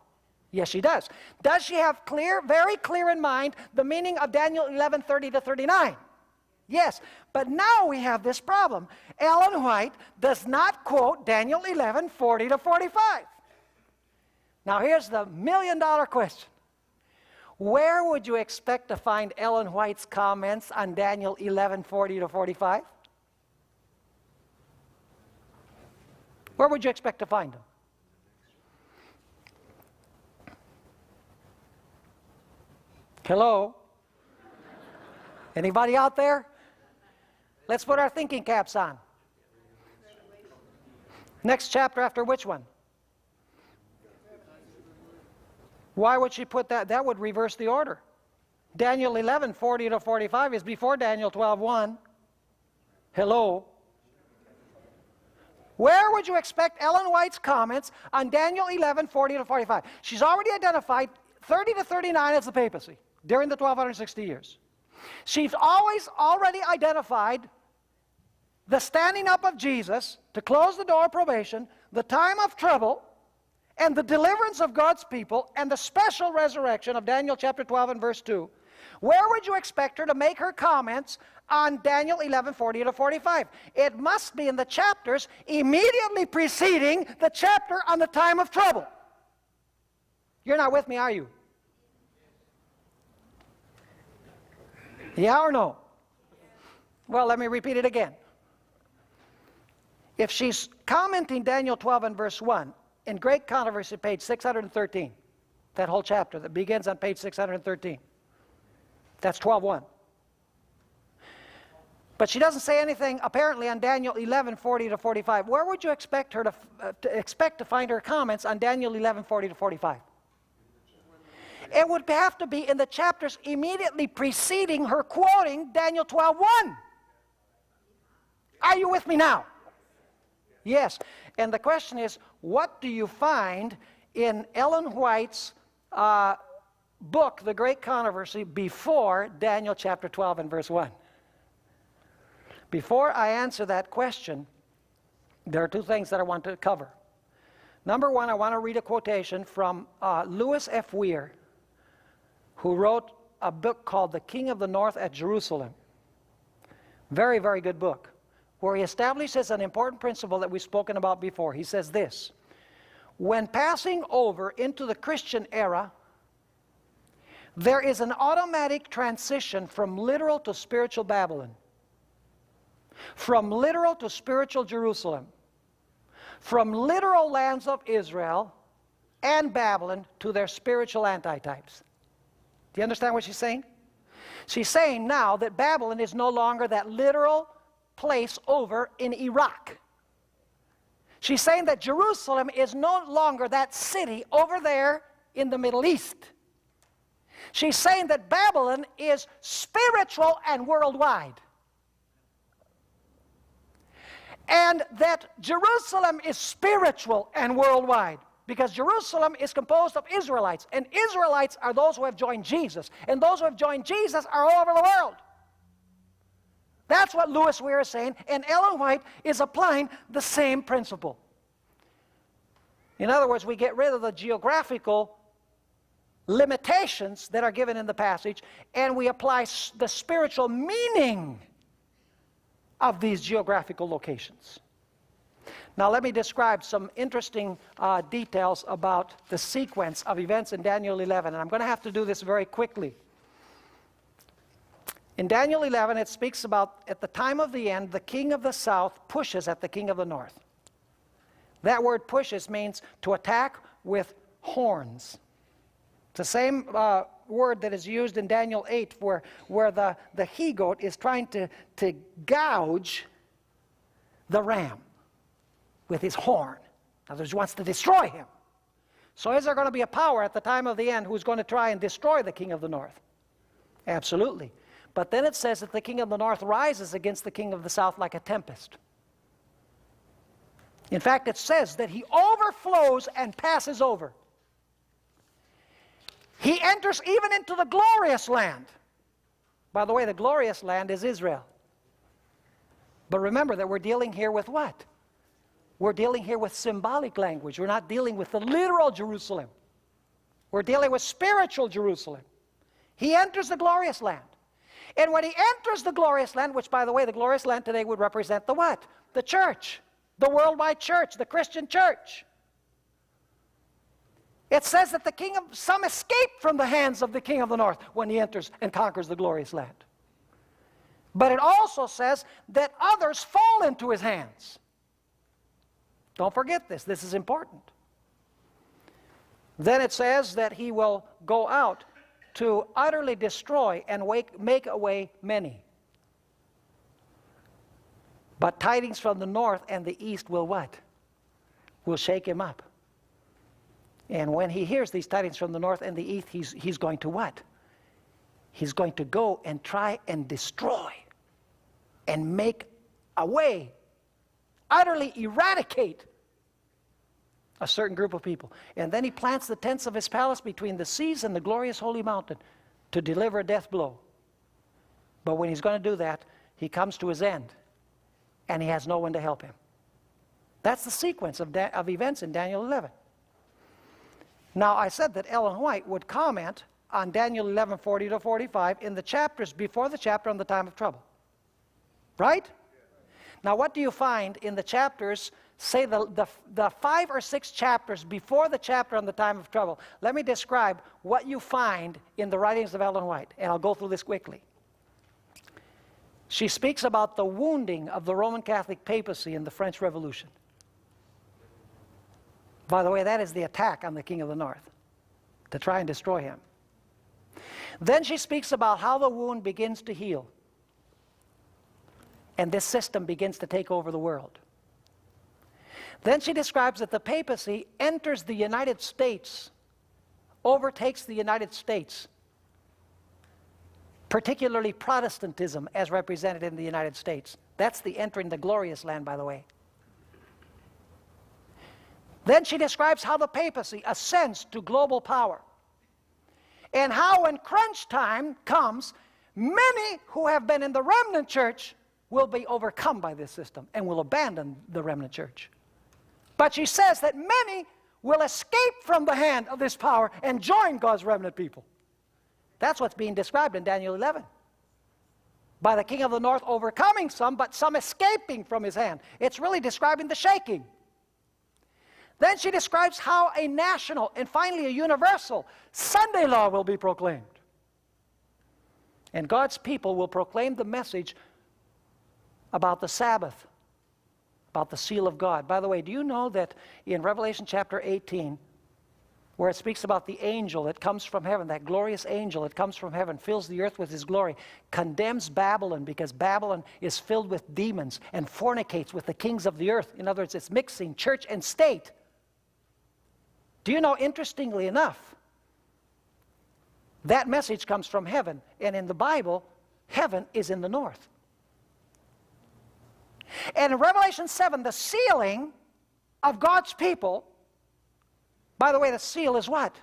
Yes, she does. Does she have very clear in mind the meaning of Daniel 11:30 to 39? Yes. But now we have this problem. Ellen White does not quote Daniel 11:40 to 45. Now here's the million-dollar question. Where would you expect to find Ellen White's comments on Daniel 11:40 to 45? Where would you expect to find them? Hello? Anybody out there? Let's put our thinking caps on. Next chapter after which one? Why would she put that? That would reverse the order. Daniel 11:40 to 45 is before Daniel 12:1. Hello? Where would you expect Ellen White's comments on Daniel 11:40 to 45? She's already identified 30 to 39 as the papacy during the 1260 years. She's already identified the standing up of Jesus to close the door of probation, the time of trouble, and the deliverance of God's people, and the special resurrection of Daniel chapter 12 and verse 2. Where would you expect her to make her comments on Daniel 11:40 to 45? It must be in the chapters immediately preceding the chapter on the time of trouble. You're not with me, are you? Yeah or no? Well, let me repeat it again. If she's commenting Daniel 12 and verse 1 in Great Controversy, page 613, that whole chapter that begins on page 613, that's 12:1. But she doesn't say anything apparently on Daniel 11:40 to 45. Where would you expect her to find her comments on Daniel 11:40 to 45? It would have to be in the chapters immediately preceding her quoting Daniel 12:1. Are you with me now? Yes, and the question is, what do you find in Ellen White's book, The Great Controversy, before Daniel chapter 12 and verse 1? Before I answer that question, there are two things that I want to cover. Number one, I want to read a quotation from Louis F. Weir, who wrote a book called The King of the North at Jerusalem. Very, very good book, where he establishes an important principle that we've spoken about before. He says this: when passing over into the Christian era, there is an automatic transition from literal to spiritual Babylon, from literal to spiritual Jerusalem, from literal lands of Israel and Babylon to their spiritual antitypes. Do you understand what she's saying? She's saying now that Babylon is no longer that literal place over in Iraq. She's saying that Jerusalem is no longer that city over there in the Middle East. She's saying that Babylon is spiritual and worldwide. And that Jerusalem is spiritual and worldwide, because Jerusalem is composed of Israelites, and Israelites are those who have joined Jesus, and those who have joined Jesus are all over the world. That's what Louis Weir is saying, and Ellen White is applying the same principle. In other words, we get rid of the geographical limitations that are given in the passage, and we apply the spiritual meaning of these geographical locations. Now let me describe some interesting details about the sequence of events in Daniel 11, and I'm going to have to do this very quickly. In Daniel 11, it speaks about, at the time of the end, the king of the south pushes at the king of the north. That word pushes means to attack with horns. It's the same word that is used in Daniel 8 where the he-goat is trying to gouge the ram with his horn. In other words, he wants to destroy him. So is there going to be a power at the time of the end who's going to try and destroy the king of the north? Absolutely. But then it says that the king of the north rises against the king of the south like a tempest. In fact, it says that he overflows and passes over. He enters even into the glorious land. By the way, the glorious land is Israel. But remember that we're dealing here with what? We're dealing here with symbolic language. We're not dealing with the literal Jerusalem. We're dealing with spiritual Jerusalem. He enters the glorious land. And when he enters the glorious land, which, by the way, the glorious land today would represent the what? The church. The worldwide church, the Christian church. It says that some escape from the hands of the king of the north when he enters and conquers the glorious land. But it also says that others fall into his hands. Don't forget this. This is important. Then it says that he will go out to utterly destroy and make away many. But tidings from the north and the east will what? Will shake him up. And when he hears these tidings from the north and the east, he's going to what? He's going to go and try and destroy and make away, utterly eradicate a certain group of people. And then he plants the tents of his palace between the seas and the glorious holy mountain to deliver a death blow. But when he's going to do that, he comes to his end, and he has no one to help him. That's the sequence of events in Daniel 11. Now, I said that Ellen White would comment on Daniel 11:40 to 45 in the chapters before the chapter on the time of trouble. Right? Now, what do you find in the chapters, say the 5 or 6 chapters before the chapter on the time of trouble? Let me describe what you find in the writings of Ellen White, and I'll go through this quickly. She speaks about the wounding of the Roman Catholic papacy in the French Revolution. By the way, that is the attack on the king of the north, to try and destroy him. Then she speaks about how the wound begins to heal, and this system begins to take over the world. Then she describes that the papacy enters the United States, overtakes the United States, particularly Protestantism as represented in the United States. That's the entering the glorious land, by the way. Then she describes how the papacy ascends to global power. And how when crunch time comes, many who have been in the remnant church will be overcome by this system and will abandon the remnant church. But she says that many will escape from the hand of this power and join God's remnant people. That's what's being described in Daniel 11. By the king of the north overcoming some, but some escaping from his hand. It's really describing the shaking. Then she describes how a national and finally a universal Sunday law will be proclaimed. And God's people will proclaim the message about the Sabbath, about the seal of God. By the way, do you know that in Revelation chapter 18, where it speaks about the angel that comes from heaven, that glorious angel that comes from heaven, fills the earth with his glory, condemns Babylon because Babylon is filled with demons and fornicates with the kings of the earth. In other words, it's mixing church and state. Do you know, interestingly enough, that message comes from heaven, and in the Bible, heaven is in the north. And in Revelation 7, the sealing of God's people, by the way, the seal is what?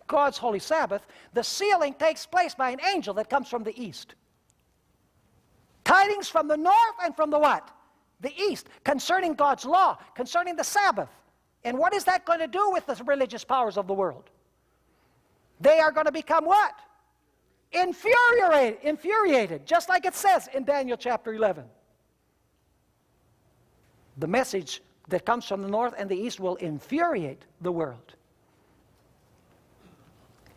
God's holy Sabbath. The sealing takes place by an angel that comes from the east. Tidings from the north and from the what? The east, concerning God's law, concerning the Sabbath. And what is that going to do with the religious powers of the world? They are going to become what? Infuriated, just like it says in Daniel chapter 11. The message that comes from the north and the east will infuriate the world.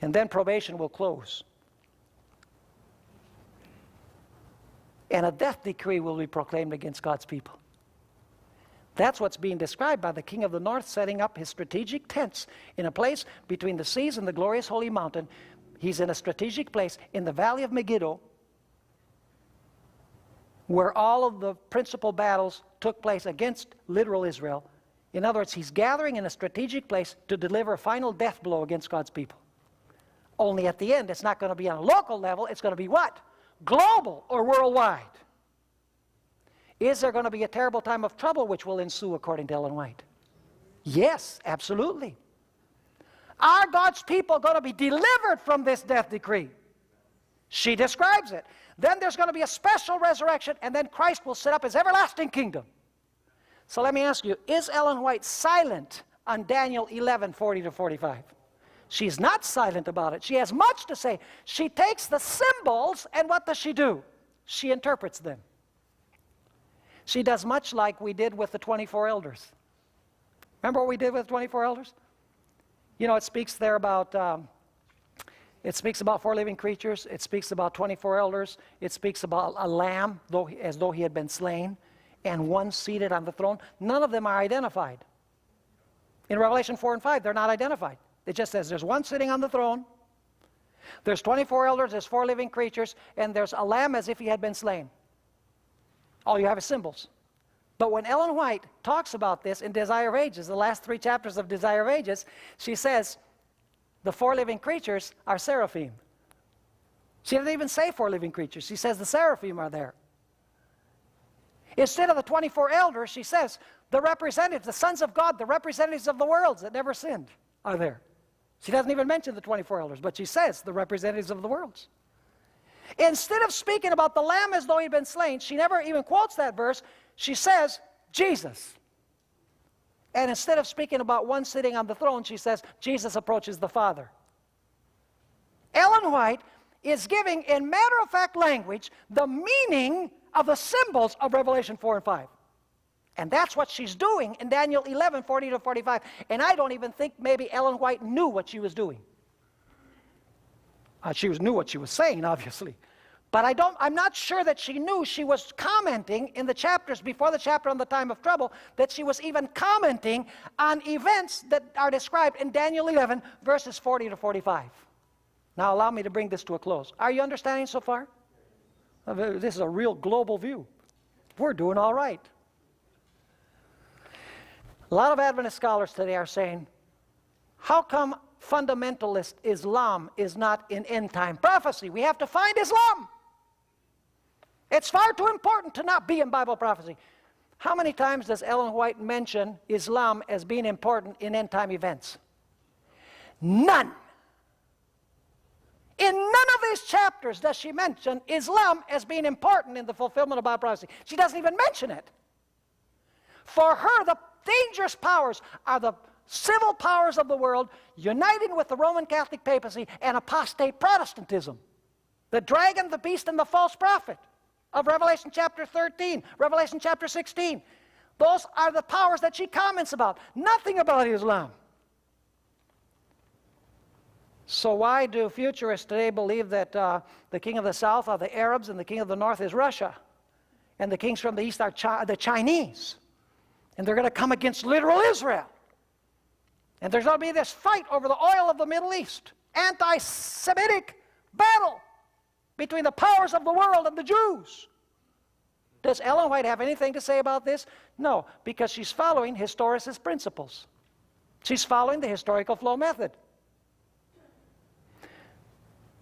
And then probation will close. And a death decree will be proclaimed against God's people. That's what's being described by the king of the north setting up his strategic tents in a place between the seas and the glorious holy mountain. He's in a strategic place in the valley of Megiddo, where all of the principal battles took place against literal Israel. In other words, he's gathering in a strategic place to deliver a final death blow against God's people. Only at the end, it's not going to be on a local level. It's going to be what? Global or worldwide. Is there going to be a terrible time of trouble which will ensue according to Ellen White? Yes, absolutely. Are God's people going to be delivered from this death decree? She describes it. Then there's going to be a special resurrection, and then Christ will set up his everlasting kingdom. So let me ask you, is Ellen White silent on Daniel 11:40-45? She's not silent about it. She has much to say. She takes the symbols, and what does she do? She interprets them. She does much like we did with the 24 elders. Remember what we did with the 24 elders? You know, it speaks there about, it speaks about 4 living creatures. It speaks about 24 elders. It speaks about a lamb, as though he had been slain, and one seated on the throne. None of them are identified. In Revelation 4 and 5, they're not identified. It just says there's one sitting on the throne, there's 24 elders, there's 4 living creatures, and there's a lamb as if he had been slain. All you have is symbols. But when Ellen White talks about this in Desire of Ages, the last 3 chapters of Desire of Ages, she says the 4 living creatures are seraphim. She doesn't even say 4 living creatures. She says the seraphim are there. Instead of the 24 elders, she says the representatives, the sons of God, the representatives of the worlds that never sinned are there. She doesn't even mention the 24 elders, but she says the representatives of the worlds. Instead of speaking about the lamb as though he'd been slain, she never even quotes that verse. She says, Jesus. And instead of speaking about one sitting on the throne, she says, Jesus approaches the Father. Ellen White is giving, in matter-of-fact language, the meaning of the symbols of Revelation 4 and 5. And that's what she's doing in Daniel 11:40-45. And I don't even think maybe Ellen White knew what she was doing. She knew what she was saying, obviously. But I'm not sure that she knew she was commenting in the chapters before the chapter on the time of trouble, that she was even commenting on events that are described in Daniel 11, verses 40-45. Now allow me to bring this to a close. Are you understanding so far? This is a real global view. We're doing all right. A lot of Adventist scholars today are saying, how come fundamentalist Islam is not in end-time prophecy? We have to find Islam. It's far too important to not be in Bible prophecy. How many times does Ellen White mention Islam as being important in end-time events? None. In none of these chapters does she mention Islam as being important in the fulfillment of Bible prophecy. She doesn't even mention it. For her, the dangerous powers are the civil powers of the world uniting with the Roman Catholic papacy and apostate Protestantism. The dragon, the beast, and the false prophet of Revelation chapter 13, Revelation chapter 16. Those are the powers that she comments about. Nothing about Islam. So why do futurists today believe that the king of the south are the Arabs and the king of the north is Russia? And the kings from the east are the Chinese. And they're going to come against literal Israel. And there's going to be this fight over the oil of the Middle East. Anti-Semitic battle between the powers of the world and the Jews. Does Ellen White have anything to say about this? No, because she's following historicist principles. She's following the historical flow method.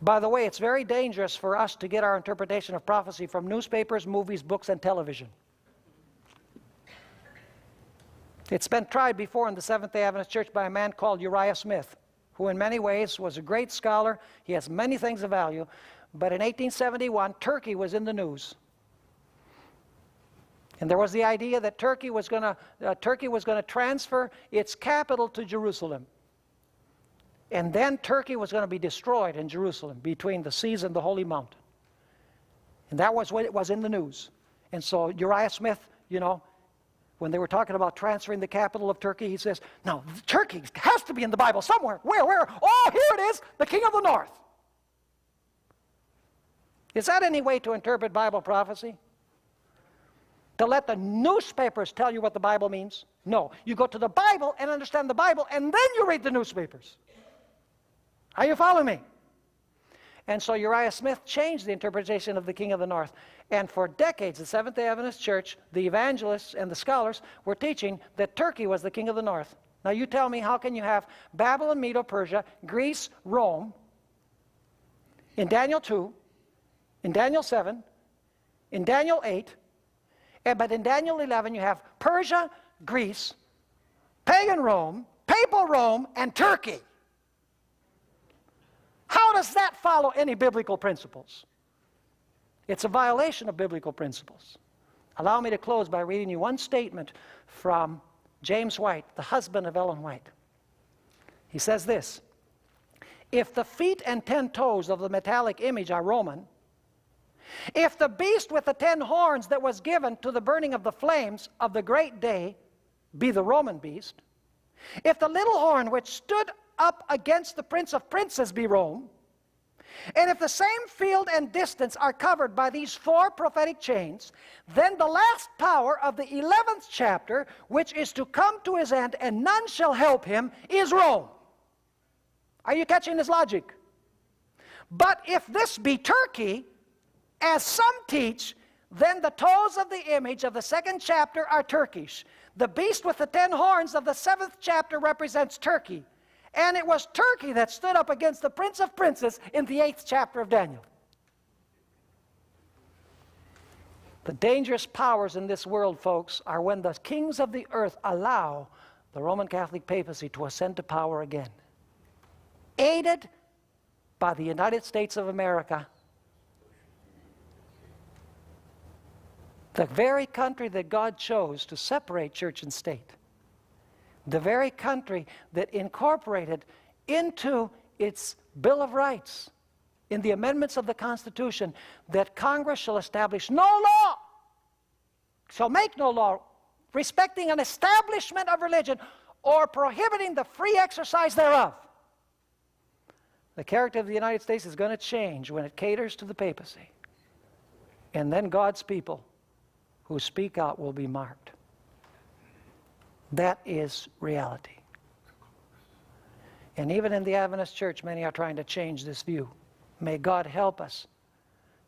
By the way, it's very dangerous for us to get our interpretation of prophecy from newspapers, movies, books, and television. It's been tried before in the Seventh-day Adventist Church by a man called Uriah Smith, who in many ways was a great scholar. He has many things of value. But in 1871, Turkey was in the news. And there was the idea that Turkey was going to transfer its capital to Jerusalem. And then Turkey was going to be destroyed in Jerusalem between the seas and the Holy Mountain. And that was what it was in the news. And so Uriah Smith, you know, when they were talking about transferring the capital of Turkey, he says, no, Turkey has to be in the Bible somewhere. Where? Oh, here it is, the king of the north. Is that any way to interpret Bible prophecy? To let the newspapers tell you what the Bible means? No. You go to the Bible and understand the Bible, and then you read the newspapers. Are you following me? And so Uriah Smith changed the interpretation of the king of the north. And for decades, the Seventh-day Adventist Church, the evangelists and the scholars were teaching that Turkey was the king of the north. Now you tell me, how can you have Babylon, Medo-Persia, Greece, Rome, in Daniel 2, in Daniel 7, in Daniel 8, but in Daniel 11 you have Persia, Greece, pagan Rome, papal Rome, and Turkey. How does that follow any biblical principles? It's a violation of biblical principles. Allow me to close by reading you one statement from James White, the husband of Ellen White. He says this: if the feet and 10 toes of the metallic image are Roman, if the beast with the 10 horns that was given to the burning of the flames of the great day be the Roman beast, if the little horn which stood up against the prince of princes be Rome, and if the same field and distance are covered by these 4 prophetic chains, then the last power of the 11th chapter, which is to come to his end and none shall help him, is Rome. Are you catching this logic? But if this be Turkey, as some teach, then the toes of the image of the 2nd chapter are Turkish. The beast with the 10 horns of the 7th chapter represents Turkey. And it was Turkey that stood up against the Prince of Princes in the 8th chapter of Daniel. The dangerous powers in this world, folks, are when the kings of the earth allow the Roman Catholic papacy to ascend to power again. Aided by the United States of America, the very country that God chose to separate church and state. The very country that incorporated into its Bill of Rights, in the amendments of the Constitution, that Congress shall establish no law, shall make no law, respecting an establishment of religion or prohibiting the free exercise thereof. The character of the United States is going to change when it caters to the papacy. And then God's people who speak out will be marked. That is reality. And even in the Adventist Church, many are trying to change this view. May God help us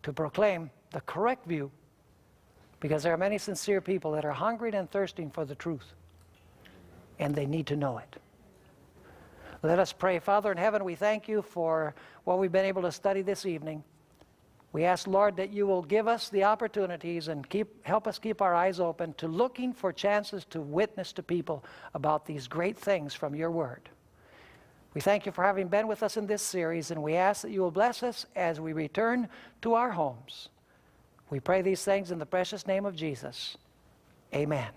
to proclaim the correct view, because there are many sincere people that are hungry and thirsting for the truth, and they need to know it. Let us pray. Father in heaven, we thank you for what we've been able to study this evening. We ask, Lord, that you will give us the opportunities and help us keep our eyes open to looking for chances to witness to people about these great things from your word. We thank you for having been with us in this series, and we ask that you will bless us as we return to our homes. We pray these things in the precious name of Jesus. Amen.